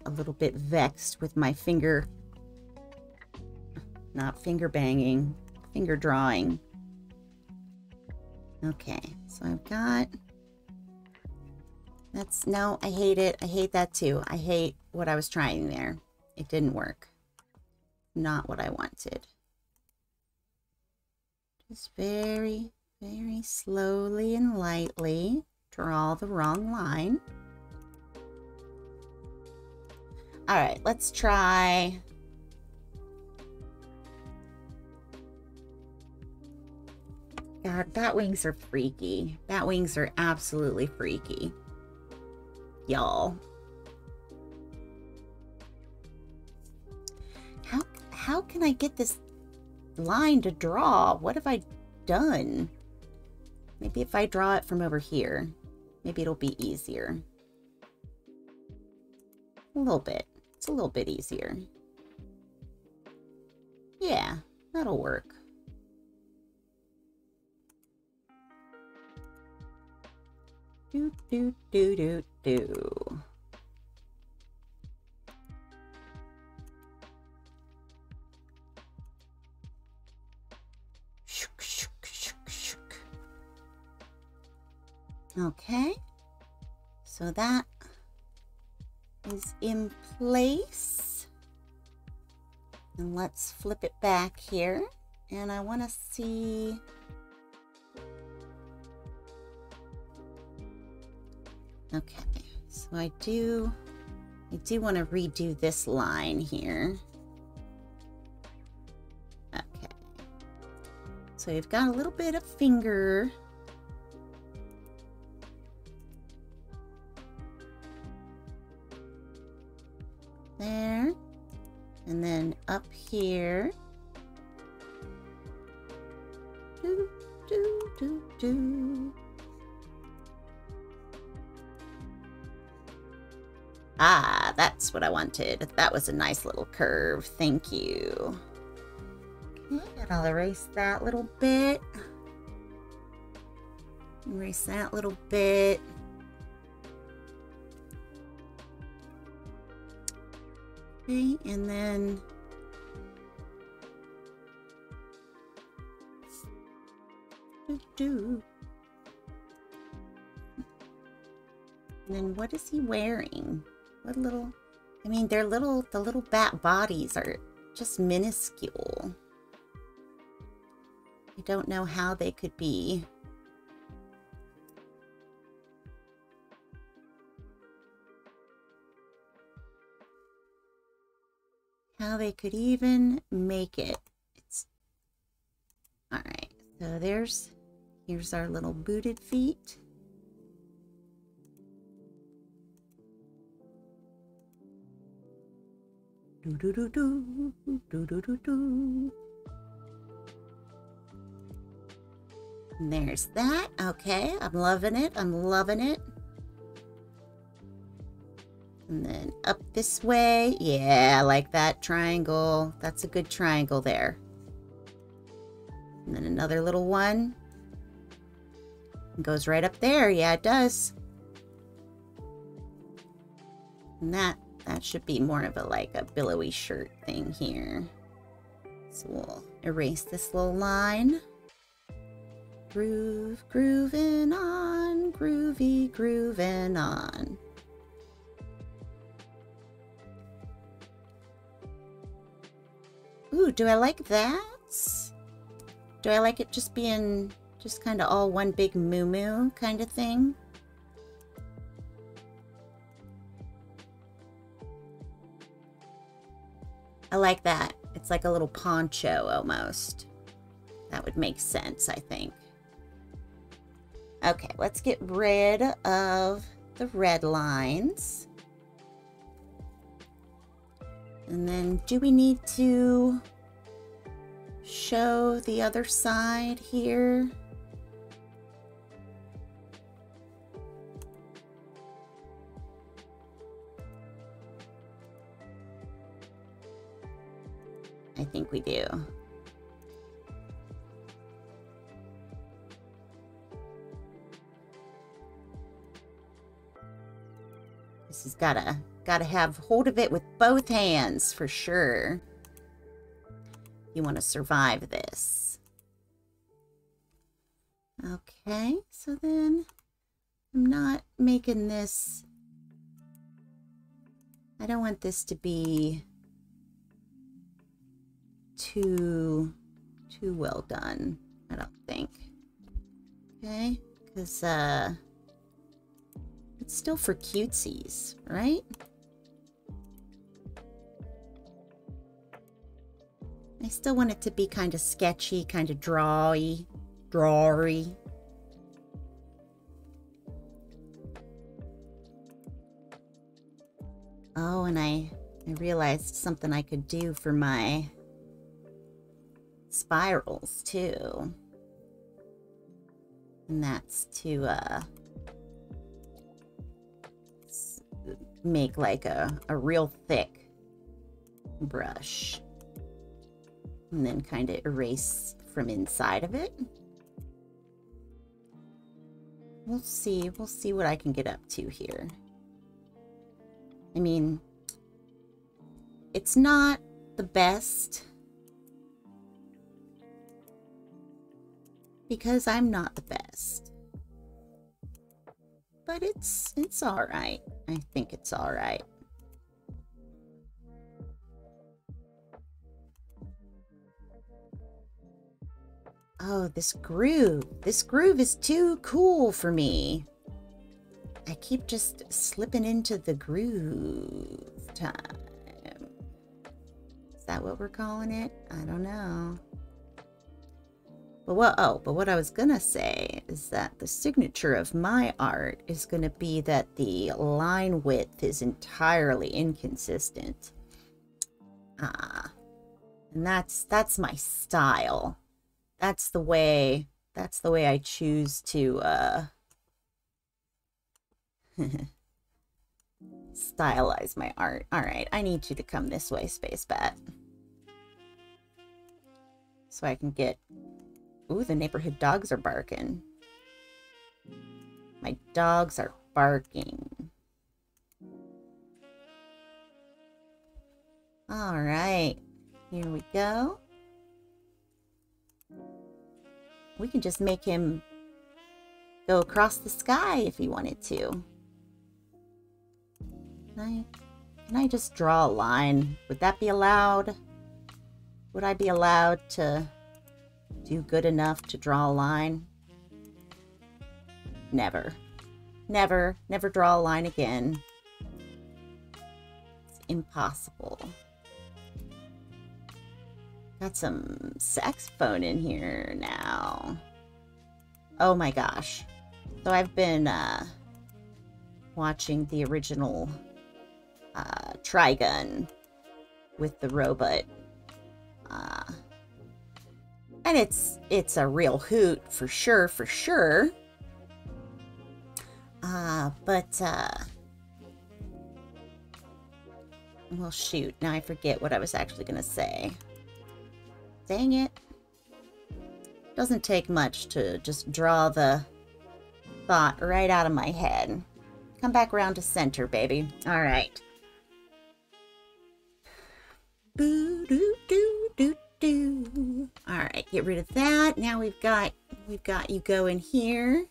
a little bit vexed with my finger, not finger banging, finger drawing. Okay, so I've got, no, I hate it. I hate that too. I hate what I was trying there. It didn't work. Not what I wanted. Just very, very slowly and lightly draw the wrong line. All right, let's try. God, bat wings are freaky. Bat wings are absolutely freaky. Y'all. How can I get this line to draw? What have I done? Maybe if I draw it from over here, maybe it'll be easier. A little bit. It's a little bit easier. Yeah, that'll work. Do, do, do, do, do. Shook, shook, shook, shook. Okay. So that is in place. And let's flip it back here. And I want to see. Okay, so I do want to redo this line here. Okay. So you've got a little bit of finger. There. And then up here. Do, do, do, do. Ah, that's what I wanted. That was a nice little curve. Thank you. Okay, and I'll erase that little bit. Erase that little bit. Okay, and then and then what is he wearing? What little, I mean, the little bat bodies are just minuscule. I don't know how they could be. How they could even make it. All right, so here's our little booted feet. Do do do do do do do do. And there's that. Okay, I'm loving it. I'm loving it. And then up this way. Yeah, I like that triangle. That's a good triangle there. And then another little one. It goes right up there. Yeah, it does. And that should be more of a billowy shirt thing here. So we'll erase this little line. Groove, grooving on, groovy, grooving on. Ooh, do I like that? Do I like it just being just kind of all one big moo-moo kind of thing? I like that. It's like a little poncho almost. That would make sense, I think. Okay, let's get rid of the red lines. And then do we need to show the other side here? I think we do. This has gotta have hold of it with both hands for sure. You want to survive this. Okay, so then I'm not making this. I don't want this to be too well done, I don't think. Okay, because it's still for cutesies, right? I still want it to be kind of sketchy, kind of drawy. Oh, and I realized something I could do for my spirals too. And that's to make like a real thick brush. And then kind of erase from inside of it. We'll see what I can get up to here. I mean, it's not the best because I'm not the best. But it's all right. I think it's all right. Oh, this groove. This groove is too cool for me. I keep just slipping into the groove time. Is that what we're calling it? I don't know. But what I was gonna say is that the signature of my art is gonna be that the line width is entirely inconsistent. And that's my style. That's the way I choose to stylize my art. All right, I need you to come this way, Space Bat. So I can get... Ooh, the neighborhood dogs are barking. My dogs are barking. All right, here we go. We can just make him go across the sky if he wanted to. Can I just draw a line? Would that be allowed? Would I be allowed to do good enough to draw a line? Never. Never draw a line again. It's impossible. Got some saxophone in here now. Oh my gosh. So I've been watching the original Trigun with the robot. And it's a real hoot for sure. Well, shoot, now I forget what I was actually gonna say. Dang it. Doesn't take much to just draw the thought right out of my head. Come back around to center, baby. All right. Boo doo doo doo doo. All right, get rid of that. Now we've got you going here.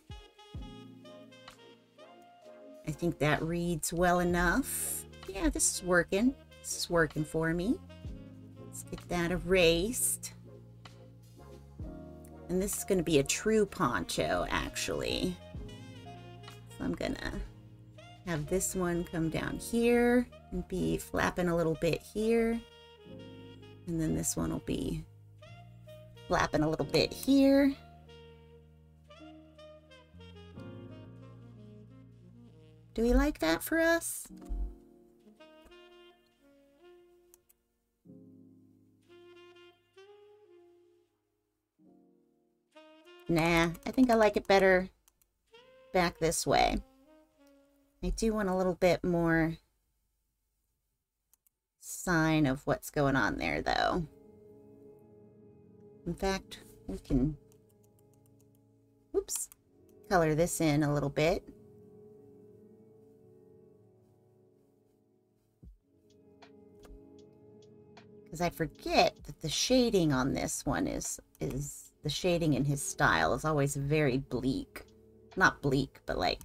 I think that reads well enough. Yeah, this is working. This is working for me. Let's get that erased. And this is going to be a true poncho, actually. So I'm going to have this one come down here and be flapping a little bit here. And then this one will be flapping a little bit here. Do we like that for us? Nah, I think I like it better back this way. I do want a little bit more sign of what's going on there, though. In fact, we can, oops, color this in a little bit. Because I forget that the shading on this one is the shading in his style is always very bleak. Not bleak, but like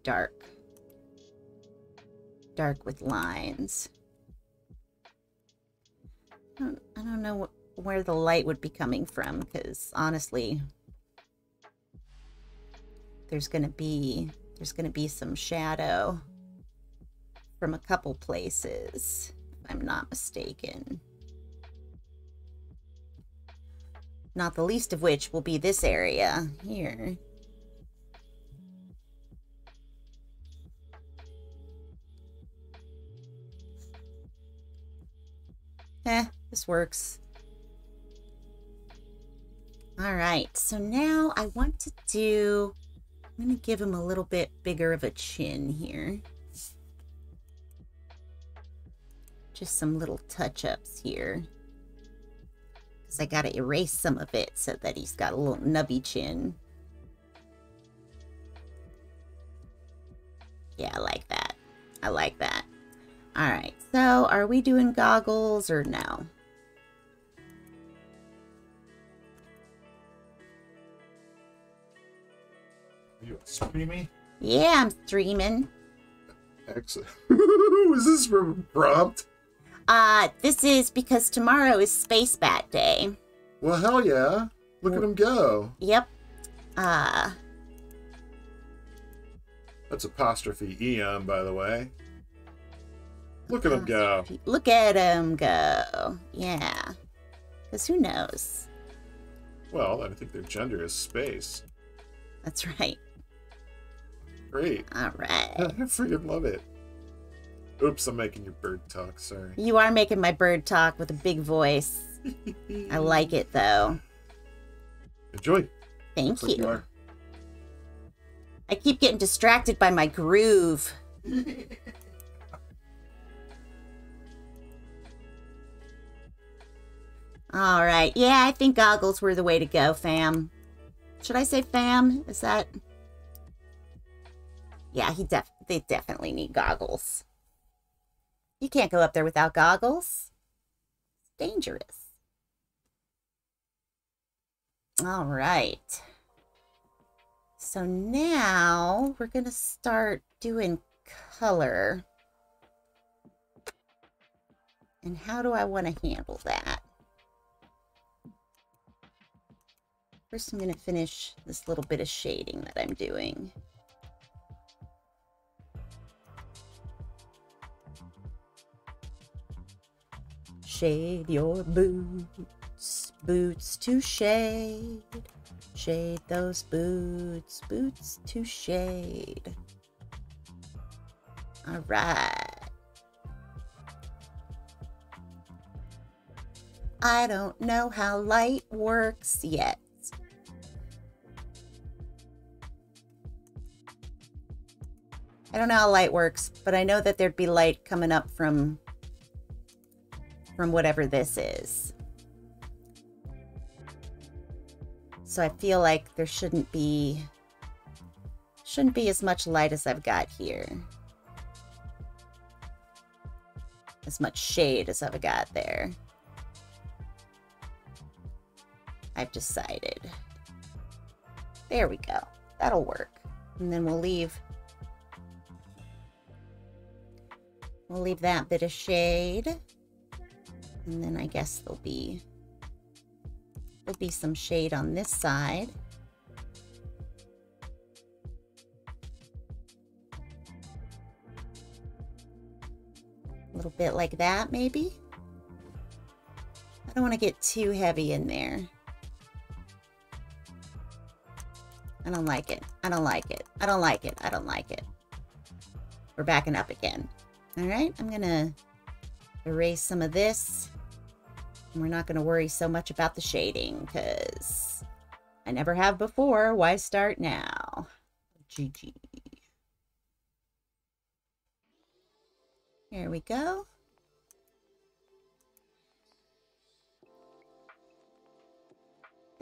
dark. Dark with lines. I don't know where the light would be coming from, because honestly, there's gonna be some shadow from a couple places, if I'm not mistaken. Not the least of which will be this area here. This works. All right, so now I want to do, I'm going to give him a little bit bigger of a chin here. Just some little touch-ups here. Because I got to erase some of it so that he's got a little nubby chin. Yeah, I like that. I like that. All right, so are we doing goggles or no? Are you streaming? Yeah, I'm streaming. Excellent. Is this from prompt? This is because tomorrow is Space Bat Day. Well, hell yeah. Look at him go. Yep. That's apostrophe Eon, by the way. Look at him go. Look at him go. Yeah. Because who knows? Well, I think their gender is space. That's right. Great. All right. I freaking love it. Oops, I'm making your bird talk. Sorry. You are making my bird talk with a big voice. I like it, though. Enjoy. Thank Looks like you. Are. I keep getting distracted by my groove. All right. Yeah, I think goggles were the way to go, fam. Should I say fam? Is that... Yeah, they definitely need goggles. You can't go up there without goggles. It's dangerous. All right. So now we're going to start doing color. And how do I want to handle that? First, I'm going to finish this little bit of shading that I'm doing. Shade your boots, boots to shade. Shade those boots, boots to shade. All right. I don't know how light works yet. I don't know how light works, but I know that there'd be light coming up from whatever this is. So I feel like there shouldn't be as much light as I've got here. As much shade as I've got there. I've decided. There we go. That'll work. And then we'll leave that bit of shade. And then I guess there'll be some shade on this side. A little bit like that, maybe. I don't want to get too heavy in there. I don't like it. I don't like it. I don't like it. I don't like it. We're backing up again. All right, I'm going to erase some of this. And we're not going to worry so much about the shading because I never have before. Why start now? GG. Here we go.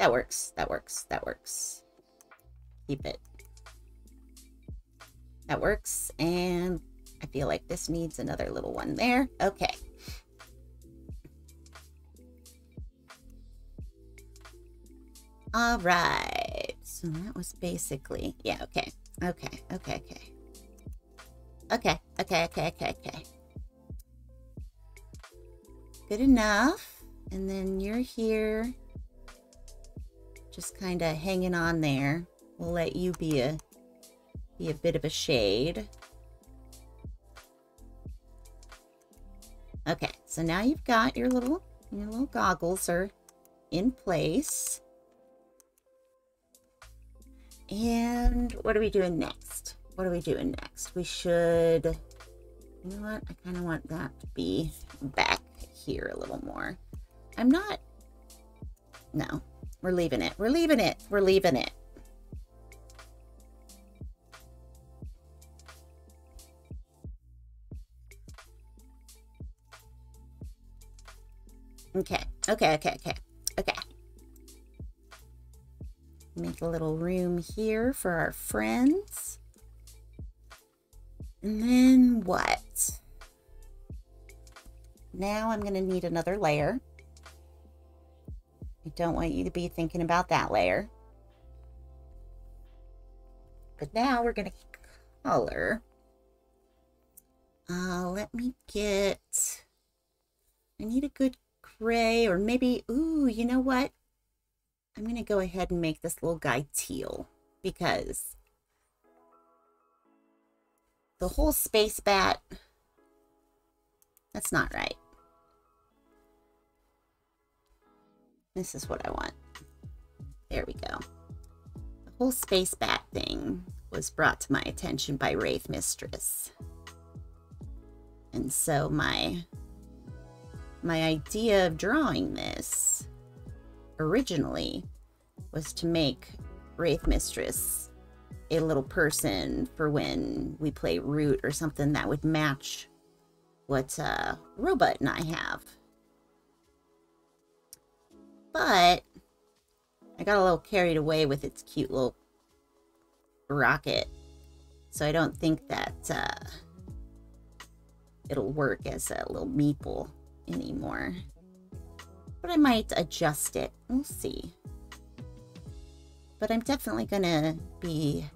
That works. That works. That works. Keep it. That works. And I feel like this needs another little one there. Okay. All right. So that was basically, yeah, okay. Okay, okay, okay. Okay, okay, okay, okay, okay. Good enough. And then you're here. Just kind of hanging on there. We'll let you be a bit of a shade. Okay, so now you've got your little goggles are in place. And what are we doing next? What are we doing next? We should, you know what? I kind of want that to be back here a little more. I'm not, no, we're leaving it. We're leaving it. We're leaving it. Okay, okay, okay, okay, okay. Make a little room here for our friends. And then what? Now I'm going to need another layer. I don't want you to be thinking about that layer. But now we're going to color. Let me get... I need a good gray, or maybe... Ooh, you know what? I'm going to go ahead and make this little guy teal, because the whole space bat, that's not right. This is what I want. There we go. The whole space bat thing was brought to my attention by Wraith Mistress. And so my idea of drawing this originally was to make Wraith Mistress a little person for when we play Root or something that would match what Robot and I have. But I got a little carried away with its cute little rocket, so I don't think that it'll work as a little meeple anymore. But I might adjust it. We'll see. But I'm definitely gonna be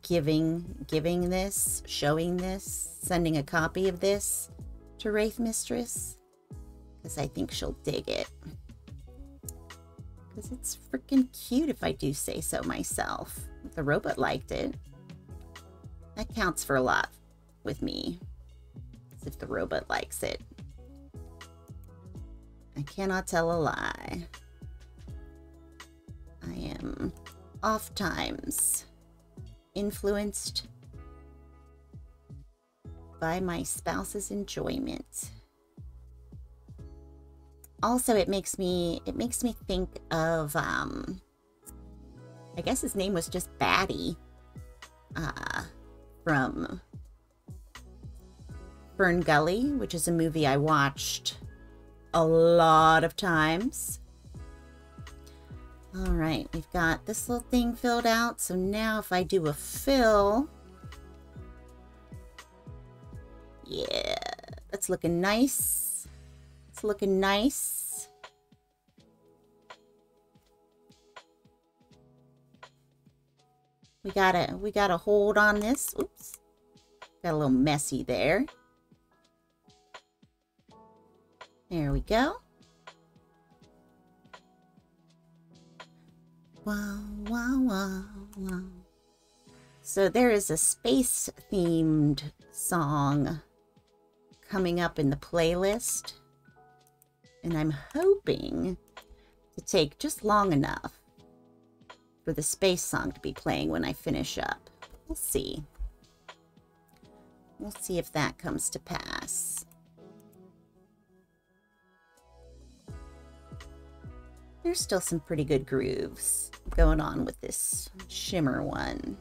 giving this, showing this, sending a copy of this to Wraith Mistress, because I think she'll dig it. Because it's freaking cute, if I do say so myself. If the robot liked it, that counts for a lot with me. If the robot likes it. I cannot tell a lie. I am oft times influenced by my spouse's enjoyment. Also, it makes me think of I guess his name was just Batty from Fern Gully, which is a movie I watched a lot of times. All right, we've got this little thing filled out. So now if I do a fill, yeah, that's looking nice. It's looking nice. We gotta hold on this. Oops, got a little messy there. There we go. Wow, wow, wow, wow. So there is a space-themed song coming up in the playlist. And I'm hoping to take just long enough for the space song to be playing when I finish up. We'll see. We'll see if that comes to pass. There's still some pretty good grooves going on with this shimmer one.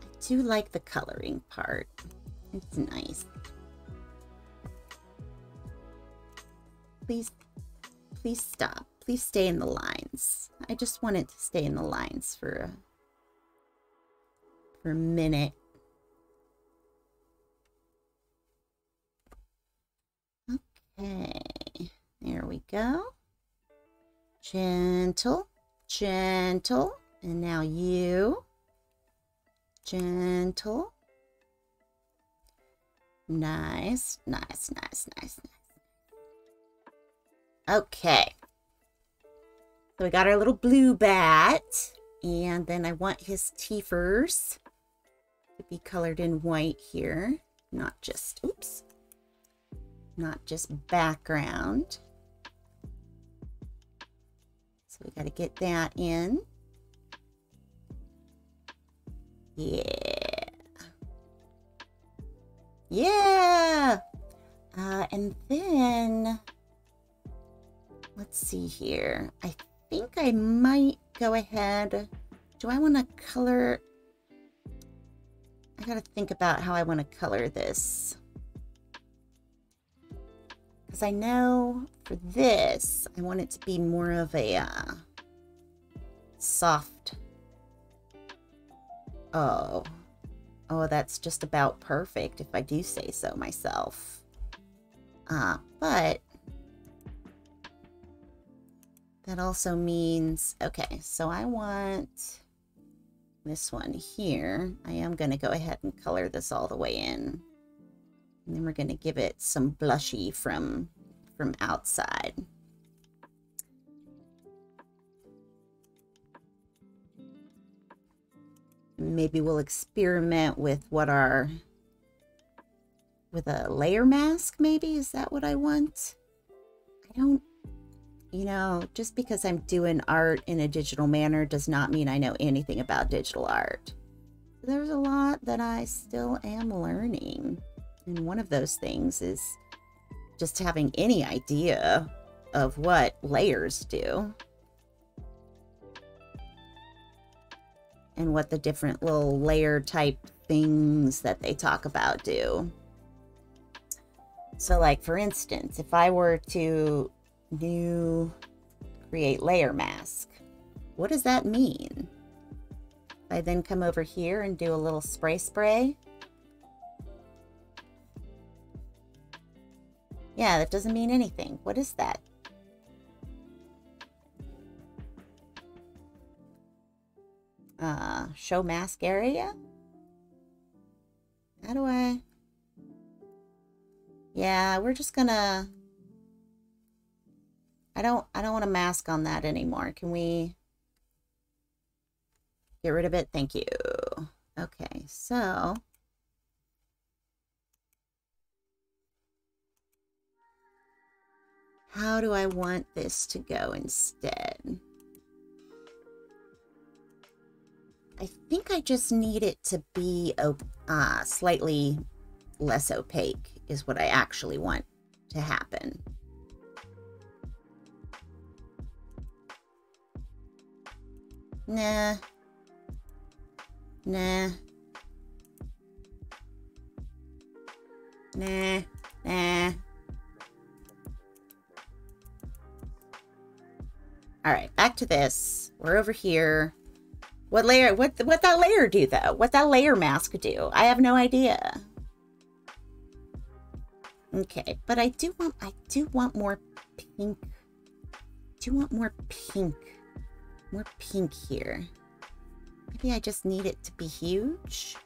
I do like the coloring part. It's nice. Please, please stop. Please stay in the lines. I just want it to stay in the lines for a minute. Okay, there we go. Gentle, gentle, and now you. Gentle. Nice, nice, nice, nice, nice. Okay. So we got our little blue bat, and then I want his teethers to be colored in white here, not just, oops, not just background. So we got to get that in. Yeah. Yeah. And then, let's see here. I think I might go ahead. Do I want to color? I got to think about how I want to color this. Because I know for this, I want it to be more of a soft. Oh, that's just about perfect if I do say so myself. But that also means, okay, so I want this one here. I am going to go ahead and color this all the way in. And then we're going to give it some blushy from outside. Maybe we'll experiment with with a layer mask, maybe? Is that what I want? I don't, you know, just because I'm doing art in a digital manner does not mean I know anything about digital art. There's a lot that I still am learning. And one of those things is just having any idea of what layers do. And what the different little layer type things that they talk about do. So like, for instance, if I were to create layer mask, what does that mean? If I then come over here and do a little spray. Yeah, that doesn't mean anything. What is that? Show mask area? How do I? Yeah, we're just gonna, I don't want to mask on that anymore. Can we get rid of it? Thank you. Okay, so how do I want this to go instead? I think I just need it to be slightly less opaque is what I actually want to happen. Nah. Nah. Nah. Nah. All right, back to this. We're over here. What layer, what that layer do though? What that layer mask do? I have no idea. Okay, but I do want more pink. I do want more pink. More pink here. Maybe I just need it to be huge.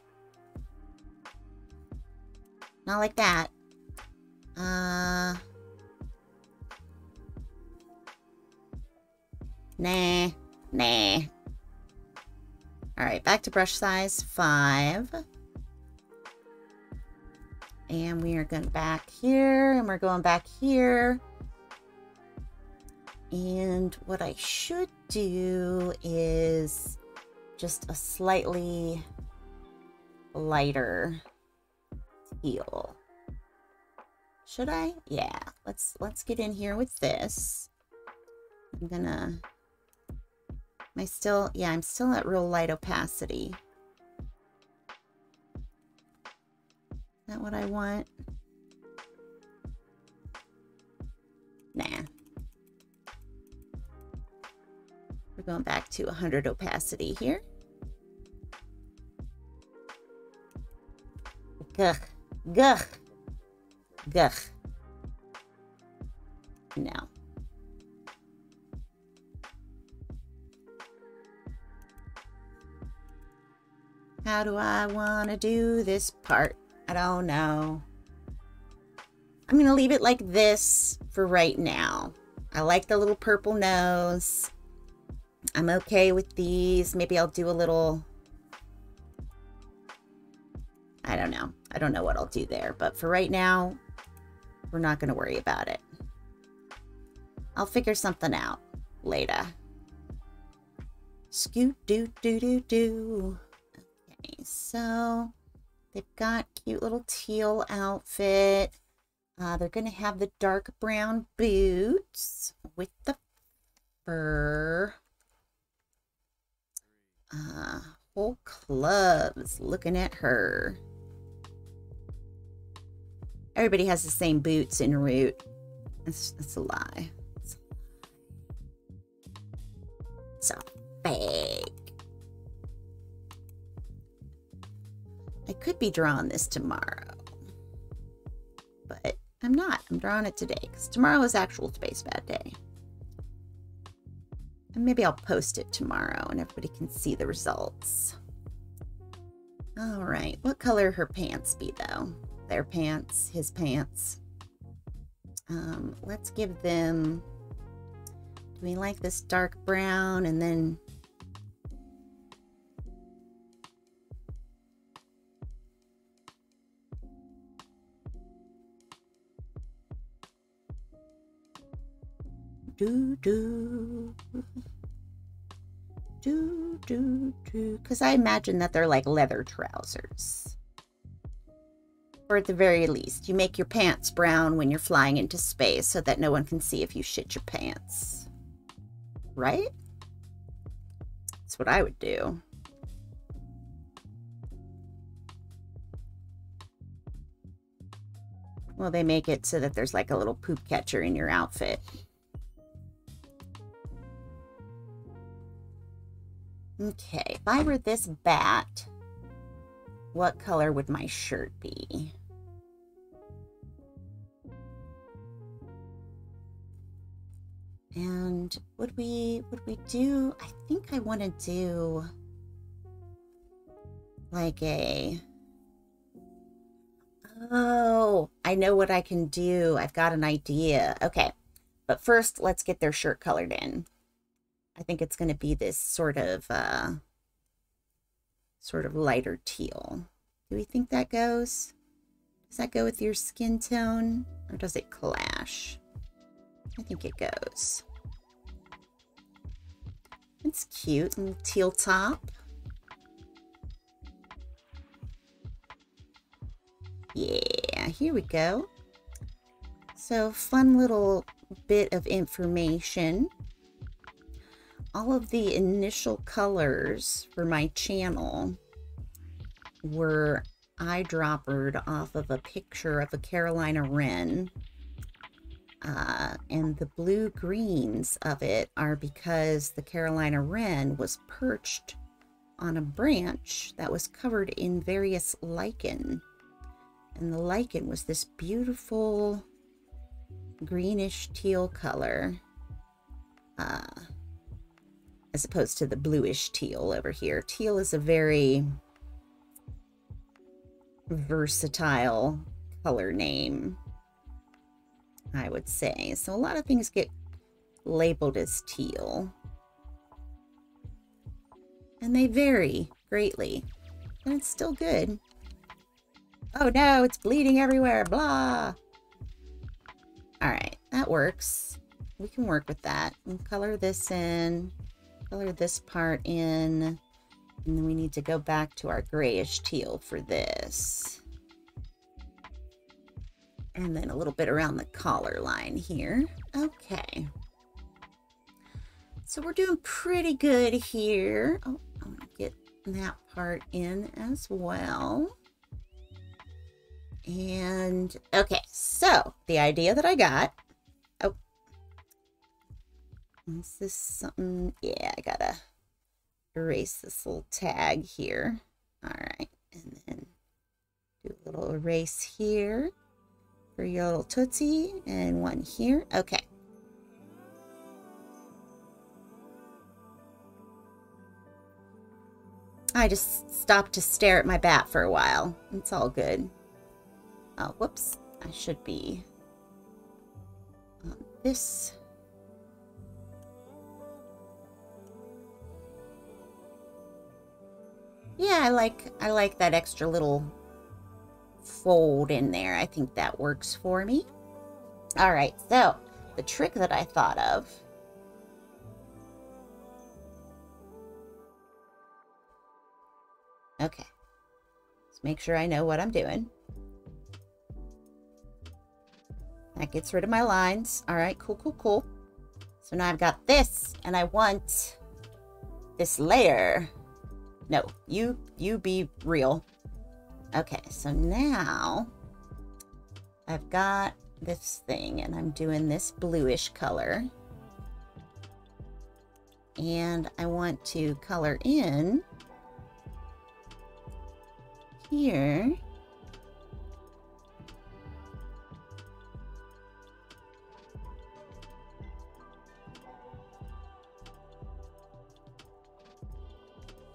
Not like that. Nah. Nah. All right, back to brush size 5. And we are going back here, and we're going back here. And what I should do is just a slightly lighter teal. Should I? Yeah, let's get in here with this. I'm gonna, I'm still at real light opacity. that what I want? Nah. We're going back to 100 opacity here. Gugh. Gugh. Gugh. No. How do I want to do this part? I don't know. I'm going to leave it like this for right now. I like the little purple nose. I'm okay with these. Maybe I'll do a little... I don't know. I don't know what I'll do there. But for right now, we're not going to worry about it. I'll figure something out later. Scoot doo doo doo doo. Okay, so they've got cute little teal outfit. They're going to have the dark brown boots with the fur. Whole clubs looking at her. Everybody has the same boots en route. That's a lie. It's a fake. I could be drawing this tomorrow, but I'm not. I'm drawing it today because tomorrow is actual Space Bad Day. And maybe I'll post it tomorrow and everybody can see the results. All right, what color her pants be though? Their pants, his pants. Let's give them, do we like this dark brown and then do do do do do, because I imagine that they're like leather trousers. Or at the very least, you make your pants brown when you're flying into space so that no one can see if you shit your pants. Right? That's what I would do. Well, they make it so that there's like a little poop catcher in your outfit. Okay, if I were this bat, what color would my shirt be? And would we do, I think I want to do like a, oh, I know what I can do. I've got an idea. Okay, but first let's get their shirt colored in. I think it's going to be this sort of lighter teal. Do we think that goes? Does that go with your skin tone or does it clash? I think it goes. It's cute. And teal top. Yeah, here we go. So, fun little bit of information. All of the initial colors for my channel were eyedroppered off of a picture of a Carolina wren. And the blue greens of it are because the Carolina wren was perched on a branch that was covered in various lichen. And the lichen was this beautiful greenish teal color, as opposed to the bluish teal over here. Teal is a very versatile color name, I would say. So a lot of things get labeled as teal. And they vary greatly. And it's still good. Oh no, it's bleeding everywhere, blah. Alright, that works. We can work with that. We'll color this in. Color this part in. And then we need to go back to our grayish teal for this. And then a little bit around the collar line here. Okay. So we're doing pretty good here. Oh, I'm going to get that part in as well. And okay, so the idea that I got. Oh, is this something? Yeah, I gotta erase this little tag here. All right, and then do a little erase here for your little Tootsie, and one here. Okay. I just stopped to stare at my bat for a while. It's all good. Oh, whoops. I should be on this. Yeah, I like that extra little fold in there. I think that works for me. All right, so the trick that I thought of. Okay, let's make sure I know what I'm doing. That gets rid of my lines. All right, cool, cool, cool. So now I've got this, and I want this layer. No, you be real. Okay, so now I've got this thing, and I'm doing this bluish color. And I want to color in here.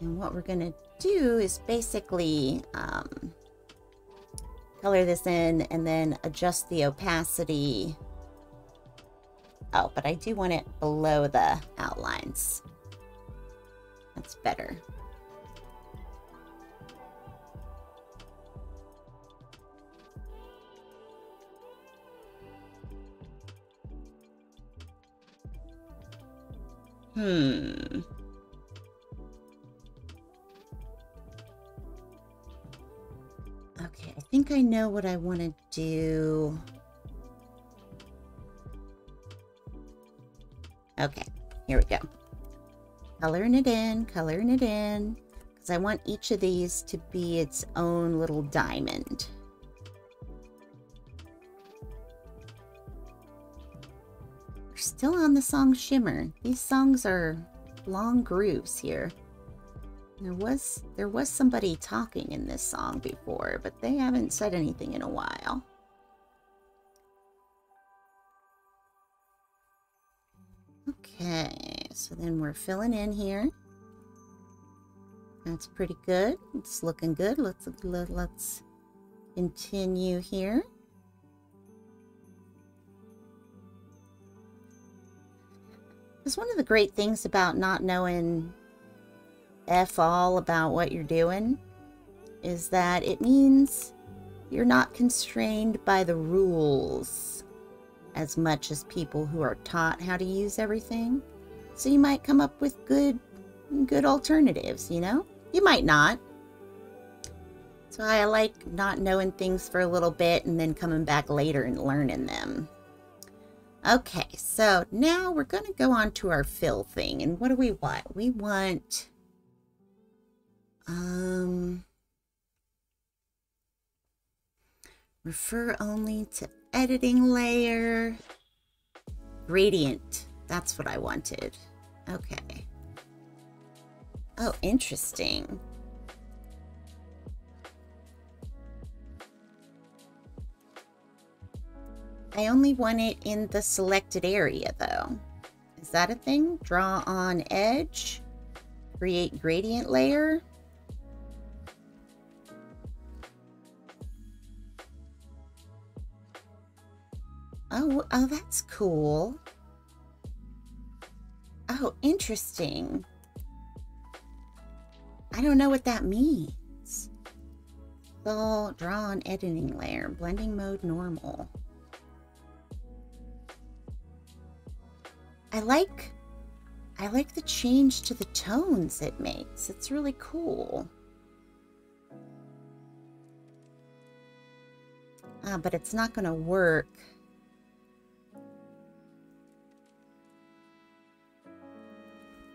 And what we're going to do is basically color this in and then adjust the opacity. Oh, but I do want it below the outlines. That's better. Okay, I think I know what I want to do. Okay, here we go. Coloring it in, because I want each of these to be its own little diamond. We're still on the song Shimmer. These songs are long grooves here. There was somebody talking in this song before, but they haven't said anything in a while. Okay, so then we're filling in here. That's pretty good. It's looking good. Let's continue here. Because one of the great things about not knowing F all about what you're doing is that it means you're not constrained by the rules as much as people who are taught how to use everything. So you might come up with good alternatives, you know? You might not. So I like not knowing things for a little bit and then coming back later and learning them. Okay, so now we're going to go on to our fill thing. And what do we want? We want refer only to editing layer. Gradient. That's what I wanted. Okay. Oh, interesting. I only want it in the selected area, though. Is that a thing? Draw on edge. Create gradient layer. Oh, that's cool. Oh, interesting. I don't know what that means. So, draw on editing layer. Blending mode normal. I like the change to the tones it makes. It's really cool. But it's not going to work.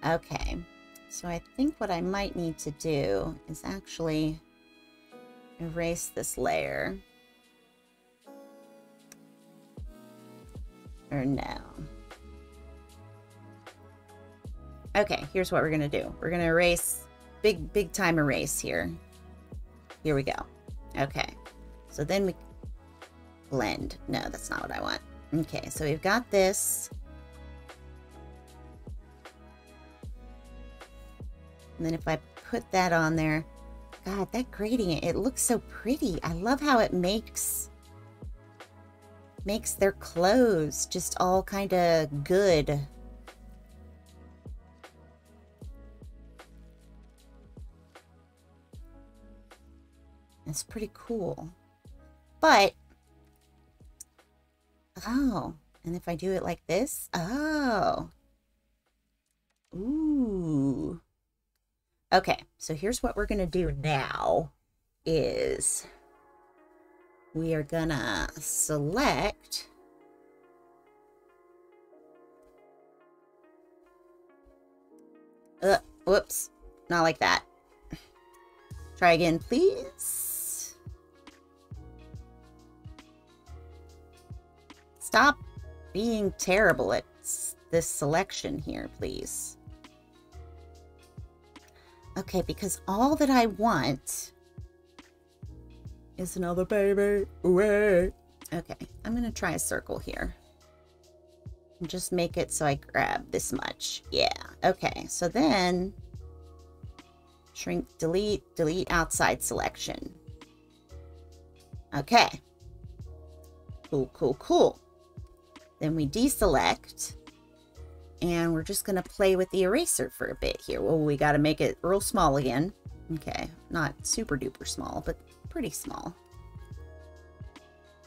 Okay, so I think what I might need to do is actually erase this layer. Or no. Okay, here's what we're gonna do. We're gonna erase, big time erase here. Here we go. Okay, so then we blend. No, that's not what I want. Okay, so we've got this. And then if I put that on there, God, that gradient, it looks so pretty. I love how it makes their clothes just all kind of good. It's pretty cool. But, oh, and if I do it like this, oh. Ooh. Okay, so here's what we're going to do now is we are going to select whoops, not like that. Try again, please. Stop being terrible at this selection here, please. Okay, because all that I want is another baby. Away. Okay, I'm going to try a circle here. And just make it so I grab this much. Yeah, okay. So then, shrink, delete outside selection. Okay. Cool. Then we deselect. And we're just going to play with the eraser for a bit here. Well, we got to make it real small again. Okay, not super duper small, but pretty small.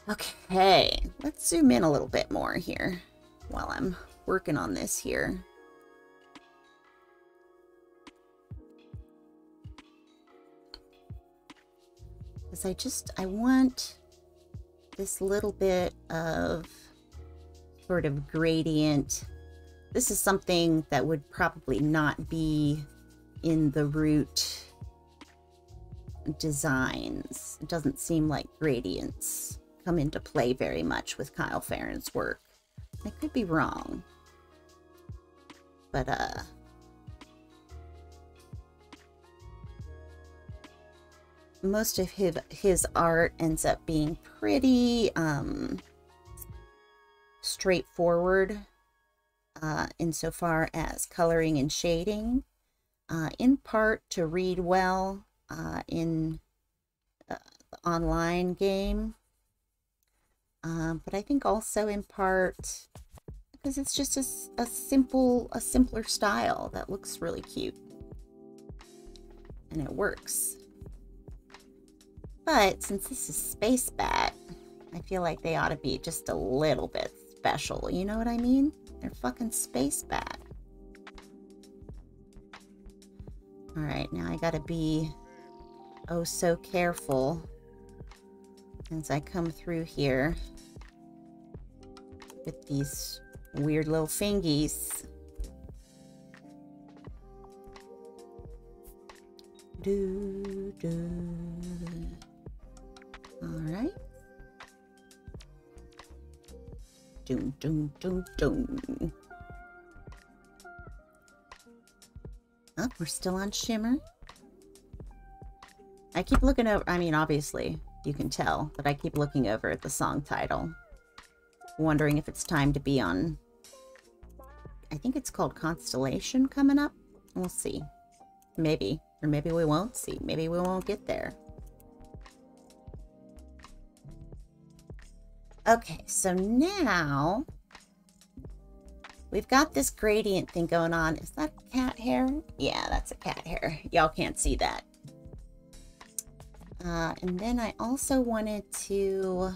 Okay, let's zoom in a little bit more here while I'm working on this here. Because I want this little bit of sort of gradient. This is something that would probably not be in the root designs. It doesn't seem like gradients come into play very much with Kyle Ferrin's work. I could be wrong. But, most of his art ends up being pretty, straightforward. Insofar as coloring and shading, in part to read well in the online game, but I think also in part because it's just a simpler style that looks really cute and it works. But since this is Space Bat, I feel like they ought to be just a little bit special. You know what I mean? They're fucking Space Bat. Alright, now I gotta be oh so careful as I come through here with these weird little fingies. Alright. Doom. Oh, we're still on shimmer. I keep looking over, I mean, obviously, you can tell that I keep looking over at the song title. Wondering if it's time to be on, I think it's called Constellation coming up. We'll see. Maybe. Or maybe we won't see. Maybe we won't get there. Okay, so now we've got this gradient thing going on. Is that cat hair? Yeah, that's a cat hair. Y'all can't see that. And then I also wanted to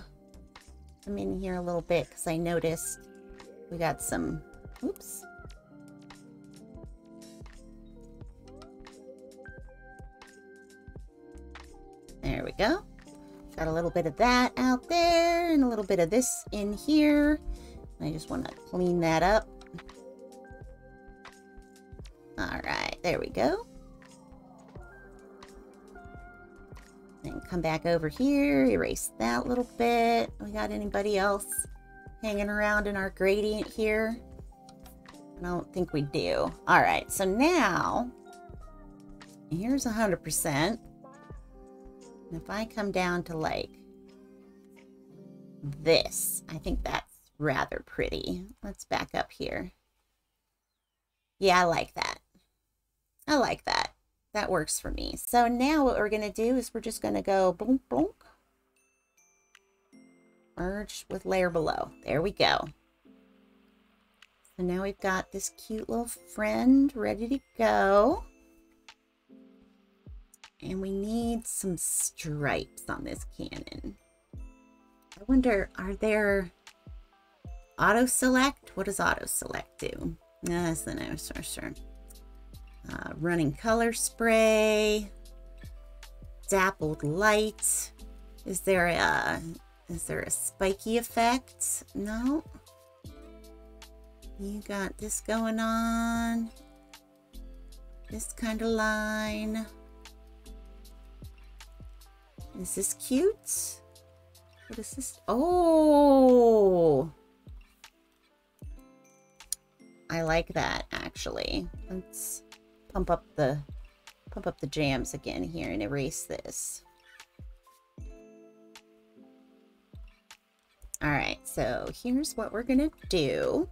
come in here a little bit because I noticed we got some, oops. There we go. Got a little bit of that out there and a little bit of this in here. I just want to clean that up. All right, there we go. Then come back over here, erase that little bit. We got anybody else hanging around in our gradient here? I don't think we do. All right, so now here's 100%. And if I come down to like this, I think that's rather pretty. Let's back up here. Yeah, I like that. I like that. That works for me. So now what we're going to do is we're just going to go boom, boom. Merge with layer below. There we go. So now we've got this cute little friend ready to go. And we need some stripes on this cannon. I wonder, are there auto select? What does auto select do? No, that's the no, sure. Running color spray, dappled light. Is there a spiky effect? No. You got this going on. This kind of line. Is this cute? What is this? Oh! I like that, actually. Let's pump up the jams again here and erase this. All right, so here's what we're gonna do.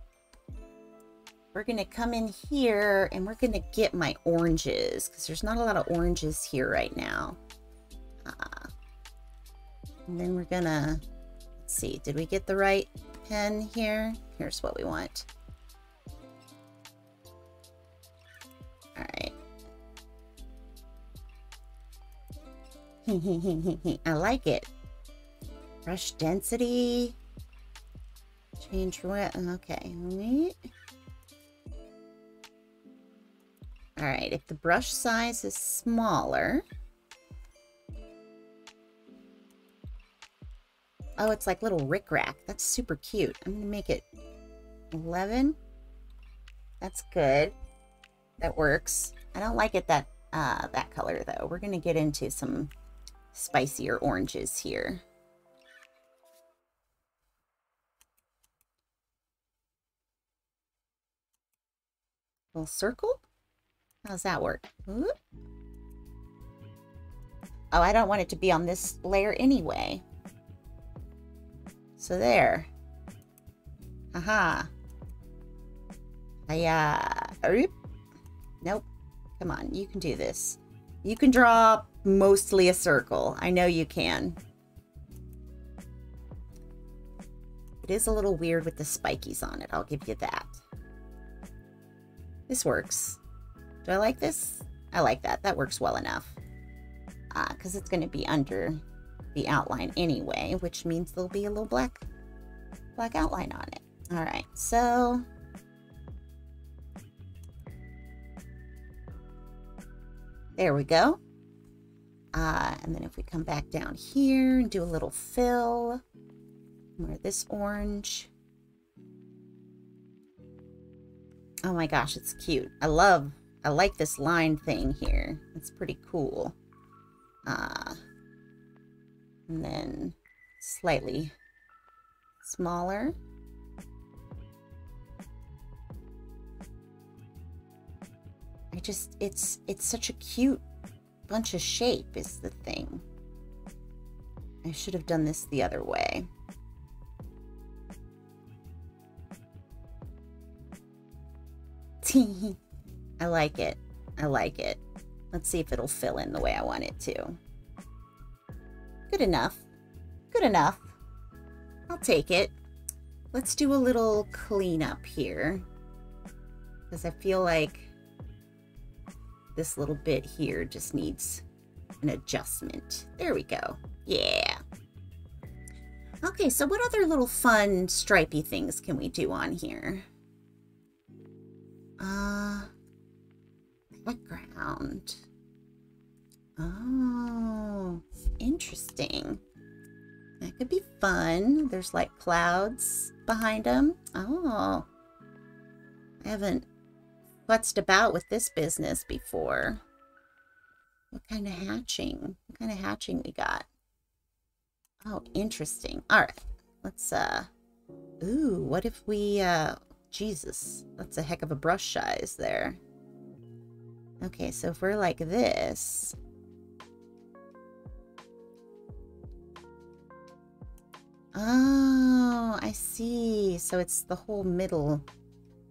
We're gonna come in here and we're gonna get my oranges because there's not a lot of oranges here right now. And then we're gonna, let's see, did we get the right pen here? Here's what we want. All right. I like it. Brush density. Change what? Okay. All right. If the brush size is smaller. Oh, it's like little rickrack. That's super cute. I'm going to make it 11. That's good. That works. I don't like it that color though. We're going to get into some spicier oranges here. Little circle? How's that work? Ooh. Oh, I don't want it to be on this layer anyway. So there. Aha. Hiya. Nope. Come on, you can do this. You can draw mostly a circle. I know you can. It is a little weird with the spikies on it. I'll give you that. This works. Do I like this? I like that. That works well enough. Because it's going to be under the outline anyway, which means there'll be a little black outline on it. All right, so there we go. And then if we come back down here and do a little fill, where this orange. Oh my gosh, it's cute. I like this line thing here. It's pretty cool. And then slightly smaller. It's such a cute bunch of shape is the thing. I should have done this the other way. I like it. I like it. Let's see if it'll fill in the way I want it to. Good enough. Good enough. I'll take it. Let's do a little cleanup here. Because I feel like this little bit here just needs an adjustment. There we go. Yeah. Okay, so what other little fun stripey things can we do on here? Background. Oh, interesting. That could be fun. There's like clouds behind them. Oh, I haven't futzed about with this business before. What kind of hatching? What kind of hatching we got? Oh, interesting. All right, let's Ooh, what if we, Jesus, that's a heck of a brush size there. Okay, so if we're like this. Oh, I see. So it's the whole middle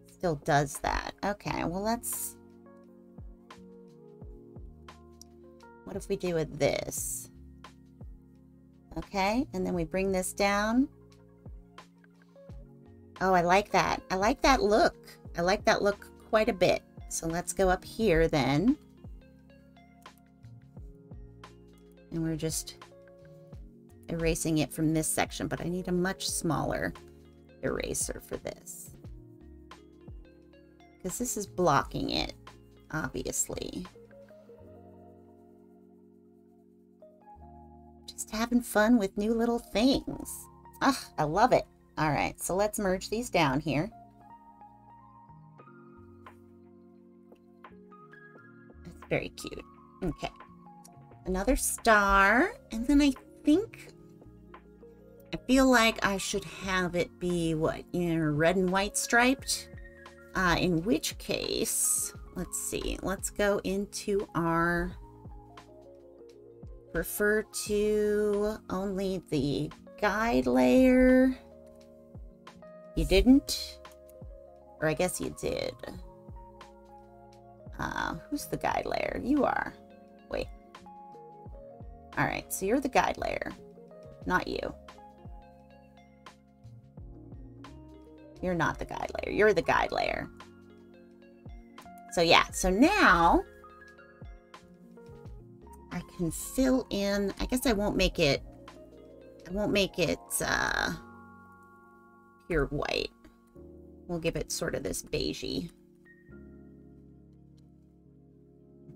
still does that. Okay, well, let's... What if we do with this? Okay, and then we bring this down. Oh, I like that. I like that look. I like that look quite a bit. So let's go up here then. And we're just erasing it from this section, but I need a much smaller eraser for this. Because this is blocking it, obviously. Just having fun with new little things. Ah, I love it. All right, so let's merge these down here. That's very cute. Okay. Another star. And then I feel like I should have it be, what, red and white striped? In which case, let's see. Let's go into our... Refer to only the guide layer. You didn't? Or I guess you did. Who's the guide layer? You are. Wait. Alright, so you're the guide layer. Not you. You're not the guide layer. You're the guide layer. So yeah, so now I can fill in, I guess I won't make it pure white. We'll give it sort of this beigey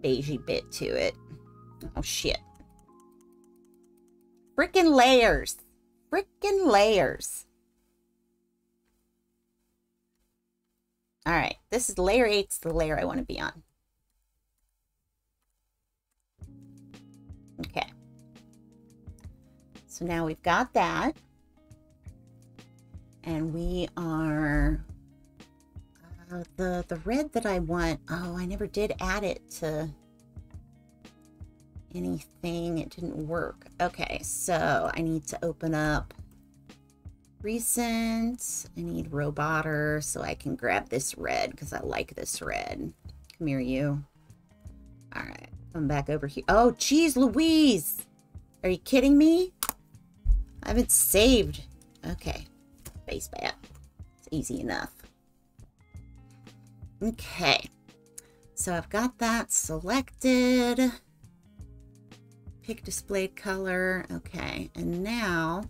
bit to it. Oh shit. Frickin' layers. Frickin' layers. Alright, this is layer 8, it's the layer I want to be on. Okay. So now we've got that. And we are... the red that I want... Oh, I never did add it to anything. It didn't work. Okay, so I need to open up Recent. I need Roboter so I can grab this red because I like this red. Come here, you. Alright, come back over here. Oh, geez, Louise! Are you kidding me? I haven't saved. Okay. Face bat. It's easy enough. Okay. So I've got that selected. Pick displayed color. Okay. And now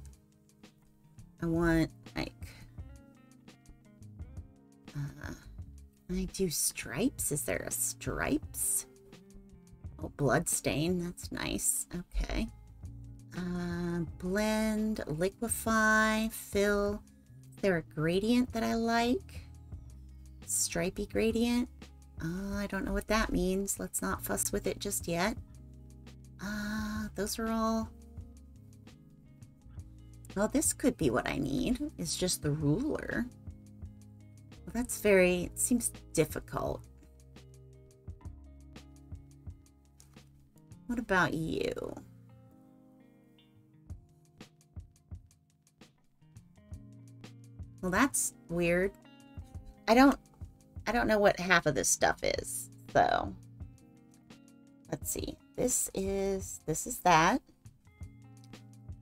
I want, like, I do stripes. Is there a stripes? Oh, blood stain. That's nice. Okay. Blend, liquefy, fill. Is there a gradient that I like? Stripey gradient. I don't know what that means. Let's not fuss with it just yet. Those are all... Well, this could be what I need. It's just the ruler. Well, that's very... It seems difficult. What about you? Well, that's weird. I don't know what half of this stuff is. So, let's see. This is that.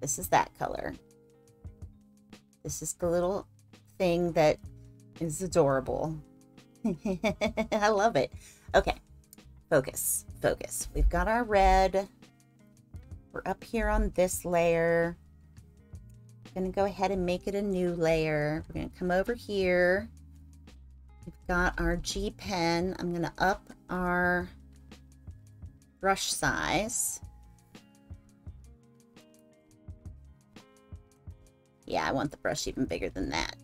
This is that color. This is the little thing that is adorable. I love it. Okay. Focus. Focus. We've got our red. We're up here on this layer. I'm going to go ahead and make it a new layer. We're going to come over here. We've got our G pen. I'm going to up our brush size. Yeah, I want the brush even bigger than that.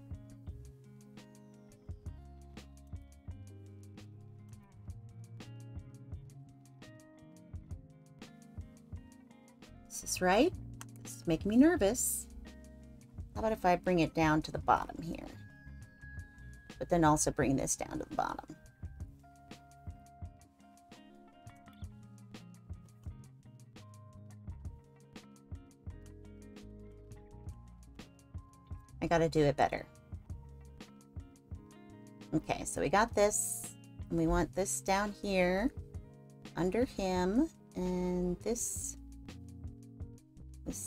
Is this right? This is making me nervous. How about if I bring it down to the bottom here? But then also bring this down to the bottom. I gotta do it better. Okay, so we got this, and we want this down here under him, and this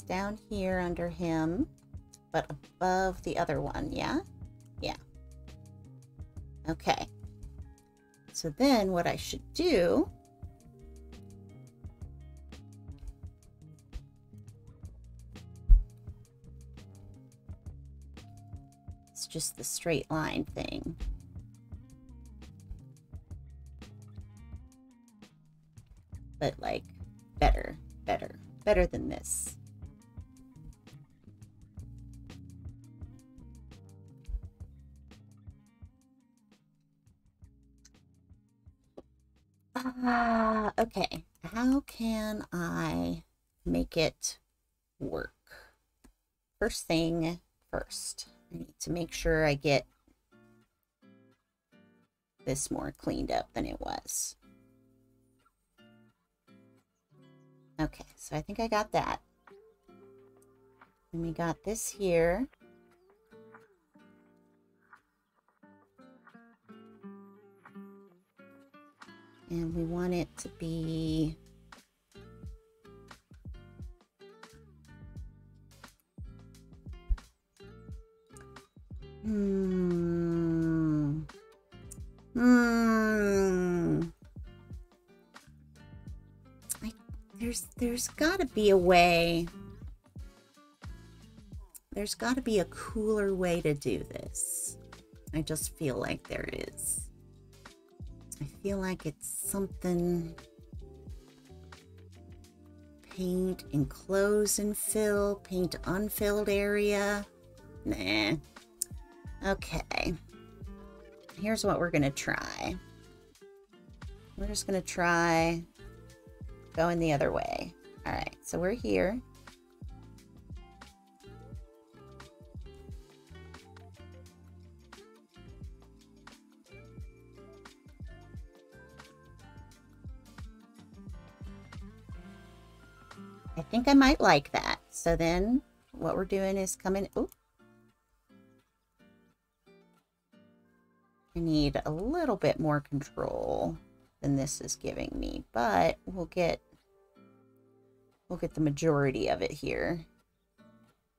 down here under him, but above the other one, yeah? Yeah. Okay. So then what I should do is just the straight line thing. But like better than this. Okay. How can I make it work? First thing first, I need to make sure I get this more cleaned up than it was. Okay, so I think I got that. And we got this here. And we want it to be There's got to be a way. There's got to be a cooler way to do this. I just feel like there is. I feel like it's something. Paint, enclose and fill, paint unfilled area. Nah. Okay. Here's what we're gonna try. We're just gonna try going the other way. All right, so we're here. I think I might like that. So then what we're doing is coming. Oh, I need a little bit more control than this is giving me, but we'll get the majority of it here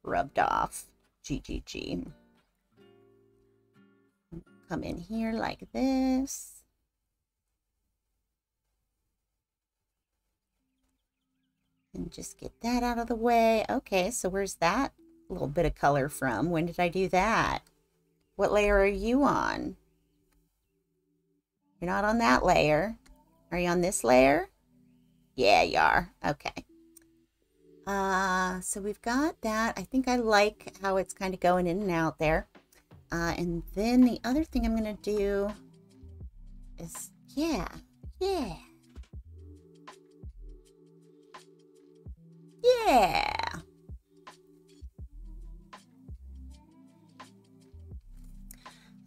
rubbed off. GGG. Come in here like this. And just get that out of the way. Okay, so where's that little bit of color from? When did I do that? What layer are you on? You're not on that layer. Are you on this layer? Yeah, you are. Okay. So we've got that. I think I like how it's kind of going in and out there. And then the other thing I'm going to do is, yeah.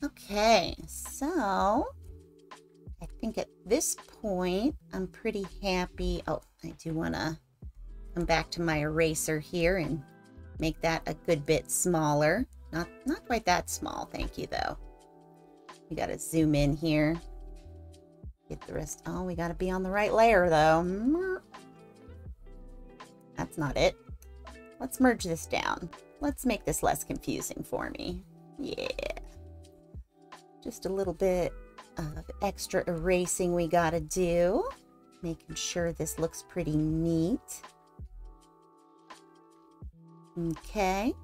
Okay, so I think at this point I'm pretty happy. Oh, I do want to come back to my eraser here and make that a good bit smaller. Not quite that small, thank you though. We got to zoom in here. Get the rest. Oh, we got to be on the right layer though. That's not it. Let's merge this down. Let's make this less confusing for me. Yeah. Just a little bit of extra erasing we gotta do. Making sure this looks pretty neat. Okay.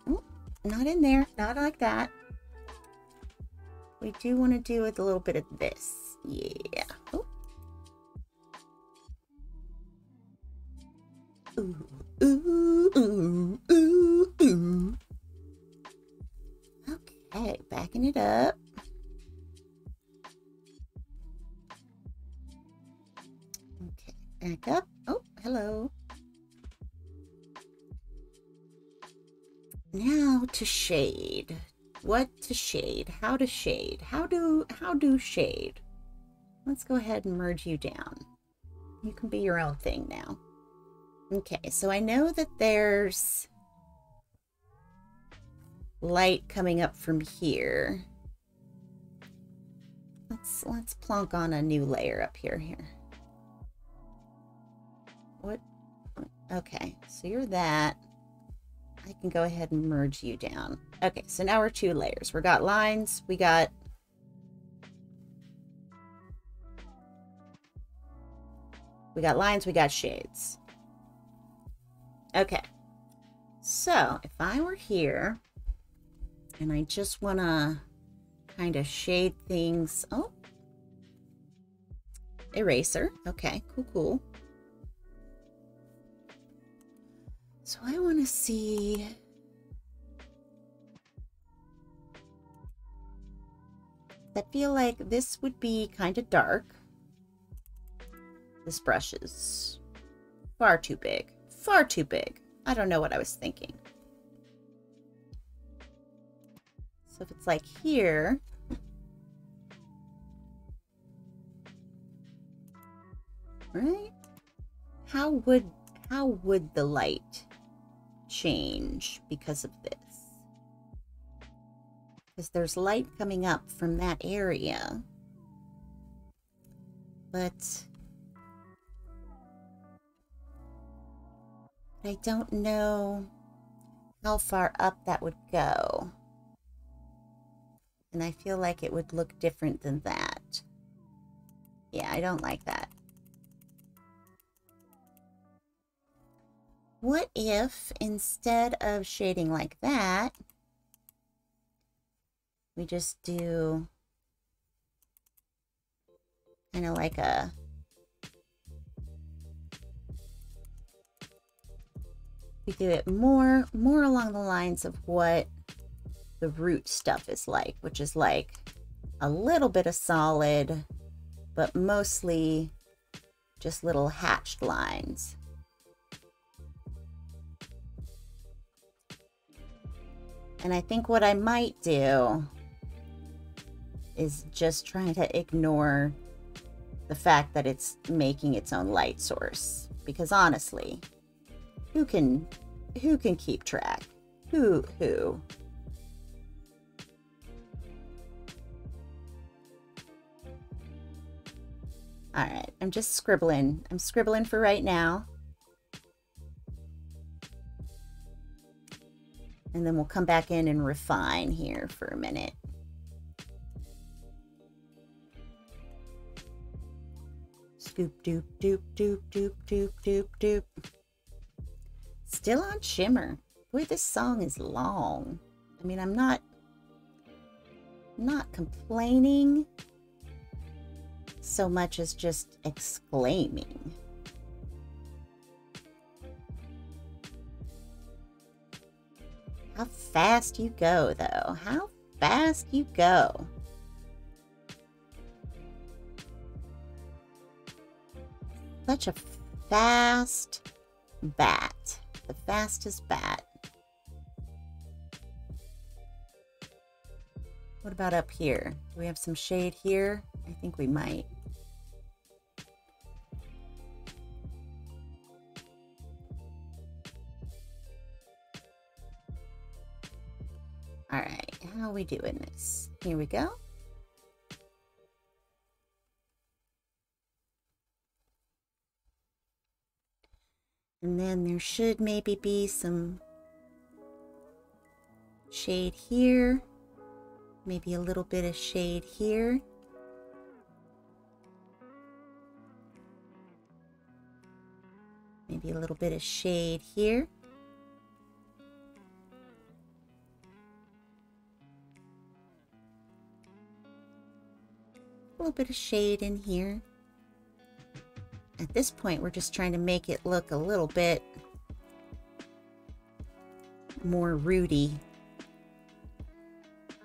Oh, not in there. Not like that. We do want to do with a little bit of this. Yeah. Oh. Ooh, ooh, ooh, ooh, ooh. Okay, backing it up. Okay, back up. Oh, hello. to shade? What to shade? How to shade? How do shade? Let's go ahead and merge you down. You can be your own thing now. Okay, so I know that there's light coming up from here. Let's plonk on a new layer up here. What? Okay, so you're that. I can go ahead and merge you down. Okay, so now we're 2 layers. We got lines, we got lines, we got shades. Okay, so if I were here and I just want to kind of shade things. Oh, eraser. Okay, cool. So I want to see. I feel like this would be kind of dark. This brush is far too big. Far too big. I don't know what I was thinking. So if it's like here. Right? How would the light change because of this? Because there's light coming up from that area. But I don't know how far up that would go. And I feel like it would look different than that. Yeah, I don't like that. What if instead of shading like that, we just do kind of like a we do it more along the lines of what the root stuff is like, which is like a little bit of solid, but mostly just little hatched lines. And I think what I might do is just trying to ignore the fact that it's making its own light source. Because honestly, who can keep track? Who? All right, I'm just scribbling. I'm scribbling for right now. And then we'll come back in and refine here for a minute. Scoop, doop, doop, doop, doop, doop, doop, doop. Still on shimmer. Boy, this song is long. I mean, I'm not complaining so much as just exclaiming. How fast you go, though. How fast you go. Such a fast bat. The fastest bat. What about up here? Do we have some shade here? I think we might. All right, how are we doing this? Here we go. And then there should maybe be some shade here. Maybe a little bit of shade here. Maybe a little bit of shade here. A little bit of shade in here. At this point, we're just trying to make it look a little bit more rooty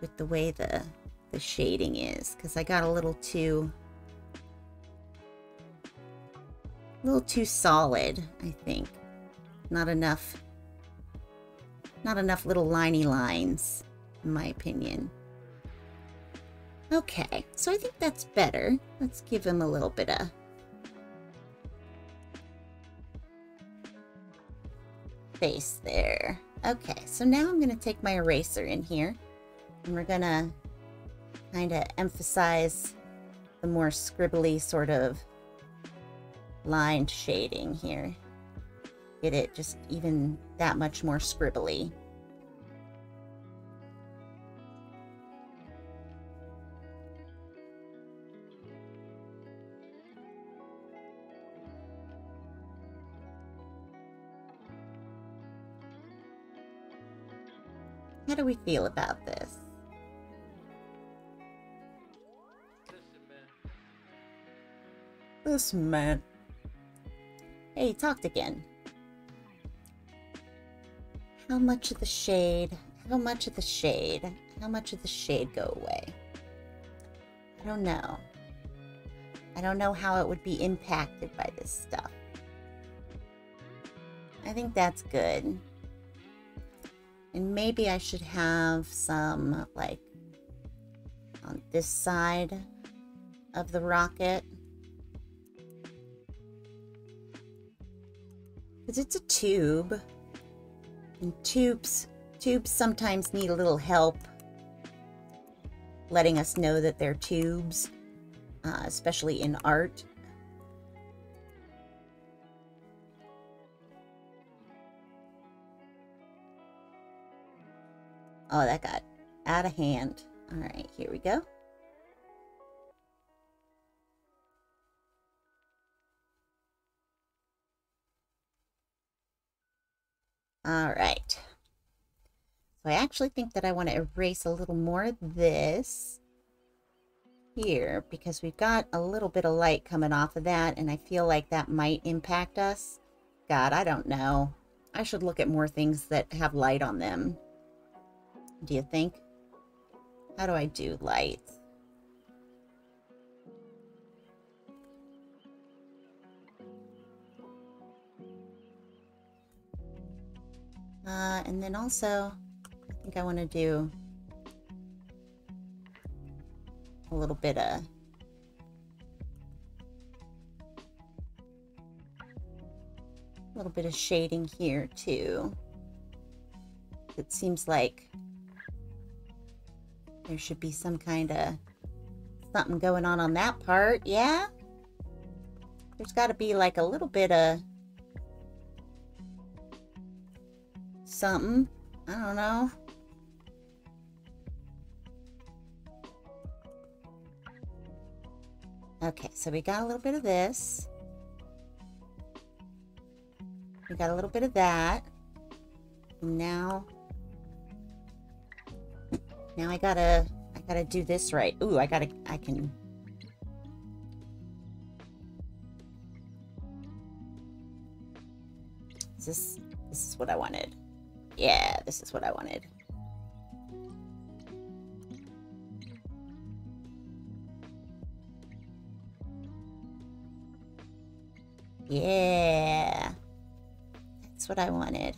with the way the shading is, because I got a little too solid, I think. Not enough Not enough little liney lines, in my opinion. Okay, so I think that's better. Let's give him a little bit of face there. Okay, so now I'm going to take my eraser in here, and we're going to kind of emphasize the more scribbly sort of lined shading here. Get it just even that much more scribbly. How do we feel about this? This man. Hey, he talked again. How much of the shade? How much of the shade? How much of the shade go away? I don't know. I don't know how it would be impacted by this stuff. I think that's good. And maybe I should have some, like, on this side of the rocket. Because it's a tube. And tubes sometimes need a little help letting us know that they're tubes, especially in art. Oh, that got out of hand. All right, here we go. All right. So I actually think that I want to erase a little more of this here because we've got a little bit of light coming off of that, and I feel like that might impact us. God, I don't know. I should look at more things that have light on them. Do you think? How do I do light? And then also, I think I want to do a little bit of shading here too. It seems like there should be some kind of something going on that part. Yeah? There's got to be like a little bit of something. I don't know. Okay, so we got a little bit of this. We got a little bit of that. Now I gotta do this right. Ooh, I can. This is what I wanted. Yeah, this is what I wanted. Yeah. That's what I wanted.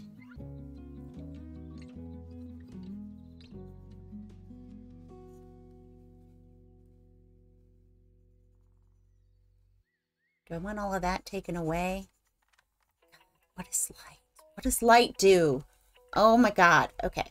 Do I want all of that taken away? What is light? What does light do? Oh my God. Okay.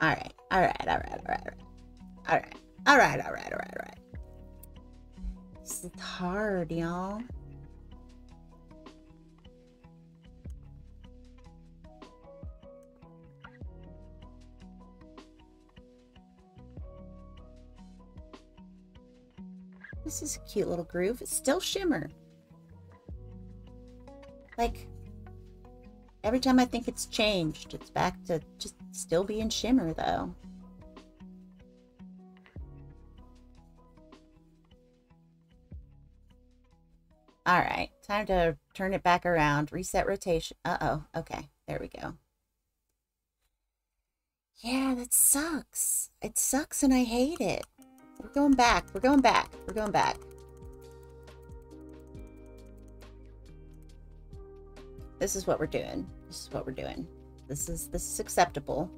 All right. All right. All right. All right. All right. All right. All right. All right. All right. This is hard, y'all. This is a cute little groove. It's still shimmer. Like, every time I think it's changed, it's back to just still being shimmer, though. All right, time to turn it back around. Reset rotation. Uh-oh. Okay, there we go. Yeah, that sucks. It sucks and I hate it. We're going back. We're going back. We're going back. This is what we're doing. This is what we're doing. This is acceptable.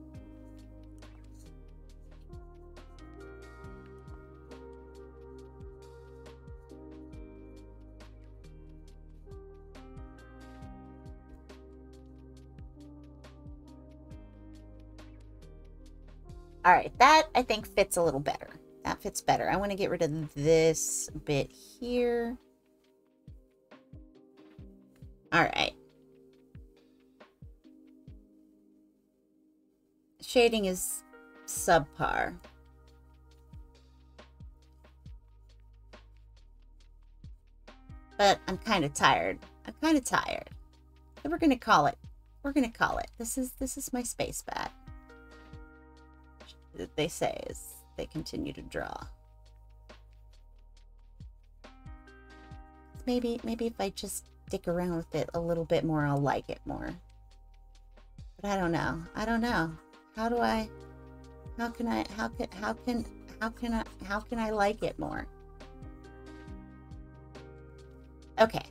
All right, that I think fits a little better. That fits better. I want to get rid of this bit here. All right. Shading is subpar. But I'm kind of tired. I'm kind of tired. So we're gonna call it. We're gonna call it. This is my space bat. They say as they continue to draw. Maybe if I just stick around with it a little bit more, I'll like it more. But I don't know. I don't know. How can I like it more? Okay.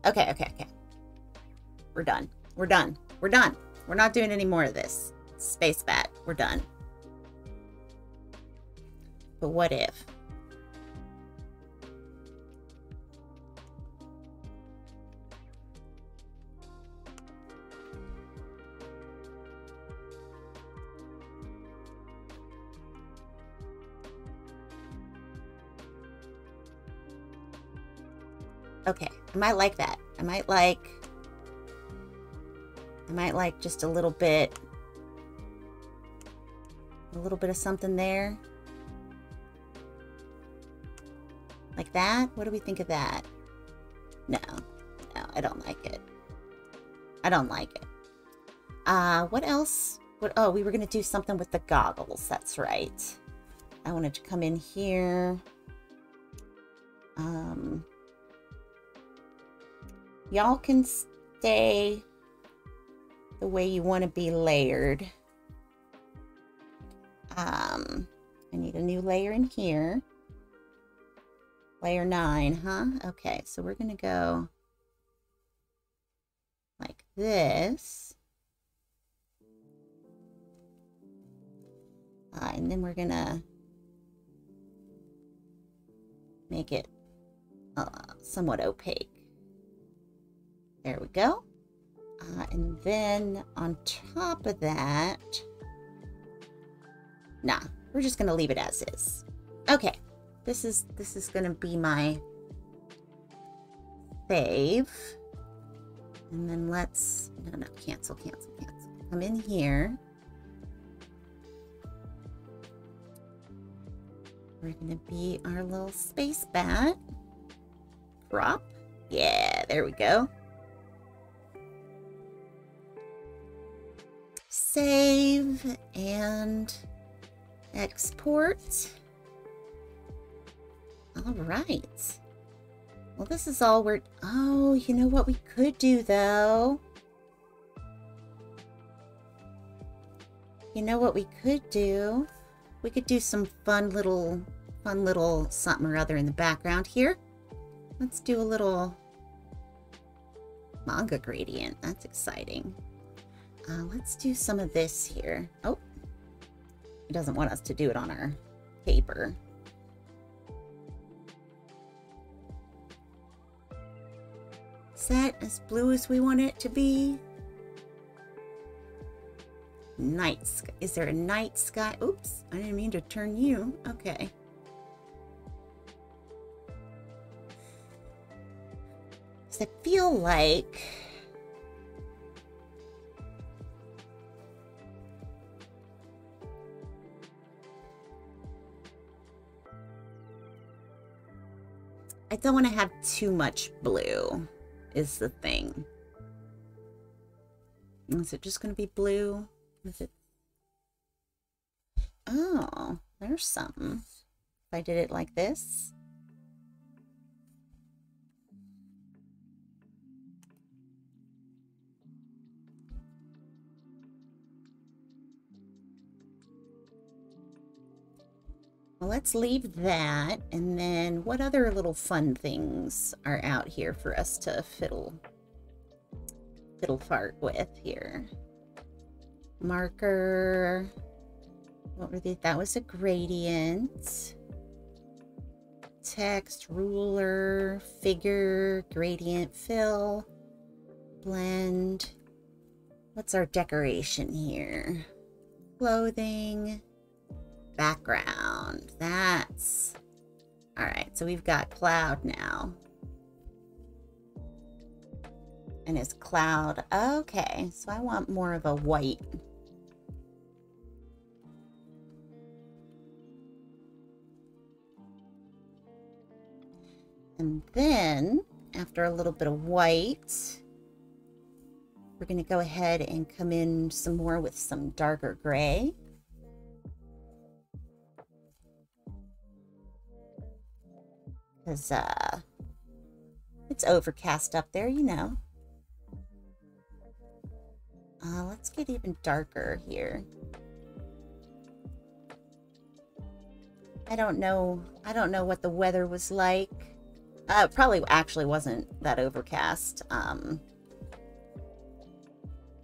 Okay. We're done. We're done. We're done. We're not doing any more of this. Space bat. We're done. But what if? Okay, I might like that. I might like just a little bit of something there. Like that? What do we think of that? No, I don't like it. I don't like it. What else? Oh, we were gonna do something with the goggles. That's right. I wanted to come in here. Y'all can stay the way you want to be layered. I need a new layer in here. Layer 9, huh? Okay, so we're going to go like this. And then we're going to make it somewhat opaque. There we go. And then on top of that, nah, we're just going to leave it as is. Okay. This is going to be my save. And then let's, no, cancel. Come in here. We're going to be our little space bat. Crop. Yeah, there we go. Save and export. All right. Well, this is all we're... Oh, you know what we could do, though? You know what we could do? We could do some fun little something or other in the background here. Let's do a little manga gradient. That's exciting. Let's do some of this here. Oh, it doesn't want us to do it on our paper. Is that as blue as we want it to be? Night sky. Is there a night sky? Oops, I didn't mean to turn you. Okay. Does it feel like... I don't want to have too much blue, is the thing. Is it just going to be blue? Is it? Oh, there's something. If I did it like this. Well, let's leave that. And then what other little fun things are out here for us to fiddle fart with here? Marker. What were they? That was a gradient. Text, ruler, figure, gradient, fill, blend. What's our decoration here? Clothing, background. That's... Alright, so we've got cloud now. And it's cloud. Okay, so I want more of a white. And then, after a little bit of white, we're going to go ahead and come in some more with some darker gray. Because it's overcast up there, you know. Let's get even darker here. I don't know what the weather was like. Probably actually wasn't that overcast,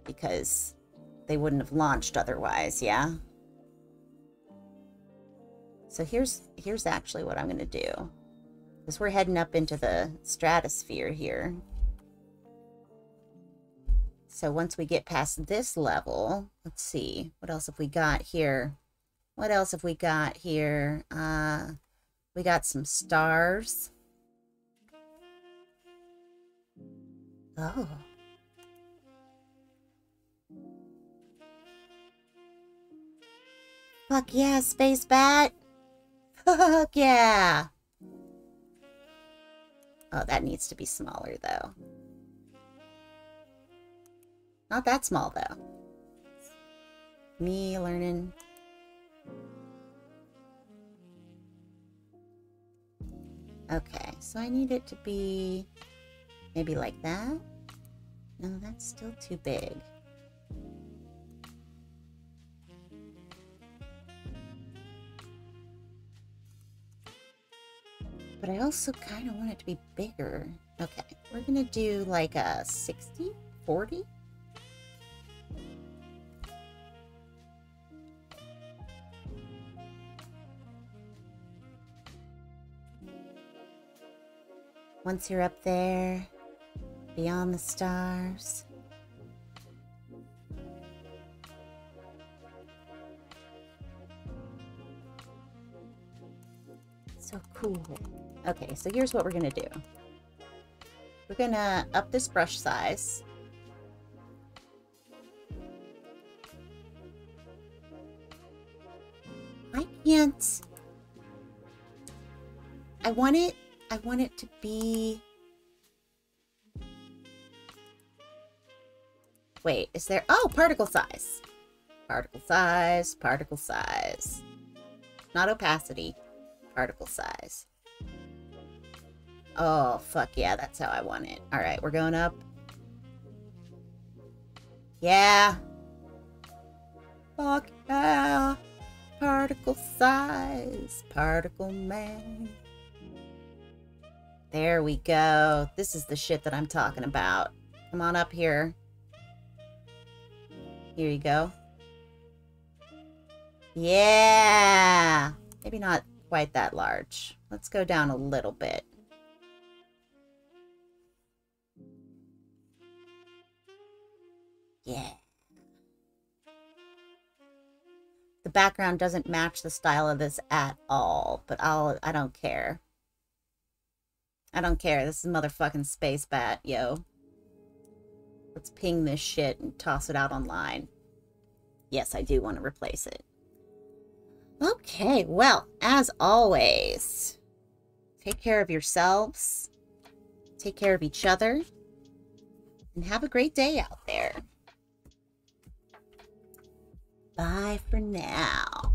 because they wouldn't have launched otherwise, yeah? So here's actually what I'm going to do. Because we're heading up into the stratosphere here. So once we get past this level, let's see, what else have we got here? What else have we got here? We got some stars. Oh. Fuck yeah, Space Bat. Fuck yeah. Oh, that needs to be smaller, though. Not that small, though. Me learning. Okay, so I need it to be maybe like that. No, that's still too big. But I also kind of want it to be bigger. Okay, we're gonna do like a 60, 40. Once you're up there, beyond the stars. So cool. Okay, so here's what we're gonna do. We're gonna up this brush size. I can't... I want it to be... Wait, is there... Oh, particle size. Particle size, particle size. Not opacity. Particle size. Oh, fuck yeah, that's how I want it. Alright, we're going up. Yeah. Fuck yeah. Particle size. Particle man. There we go. This is the shit that I'm talking about. Come on up here. Here you go. Yeah. Maybe not quite that large. Let's go down a little bit. Yeah. The background doesn't match the style of this at all, but I don't care. I don't care. This is motherfucking Space Bat, yo. Let's ping this shit and toss it out online. Yes, I do want to replace it. Okay, well, as always, take care of yourselves, take care of each other, and have a great day out there. Bye for now.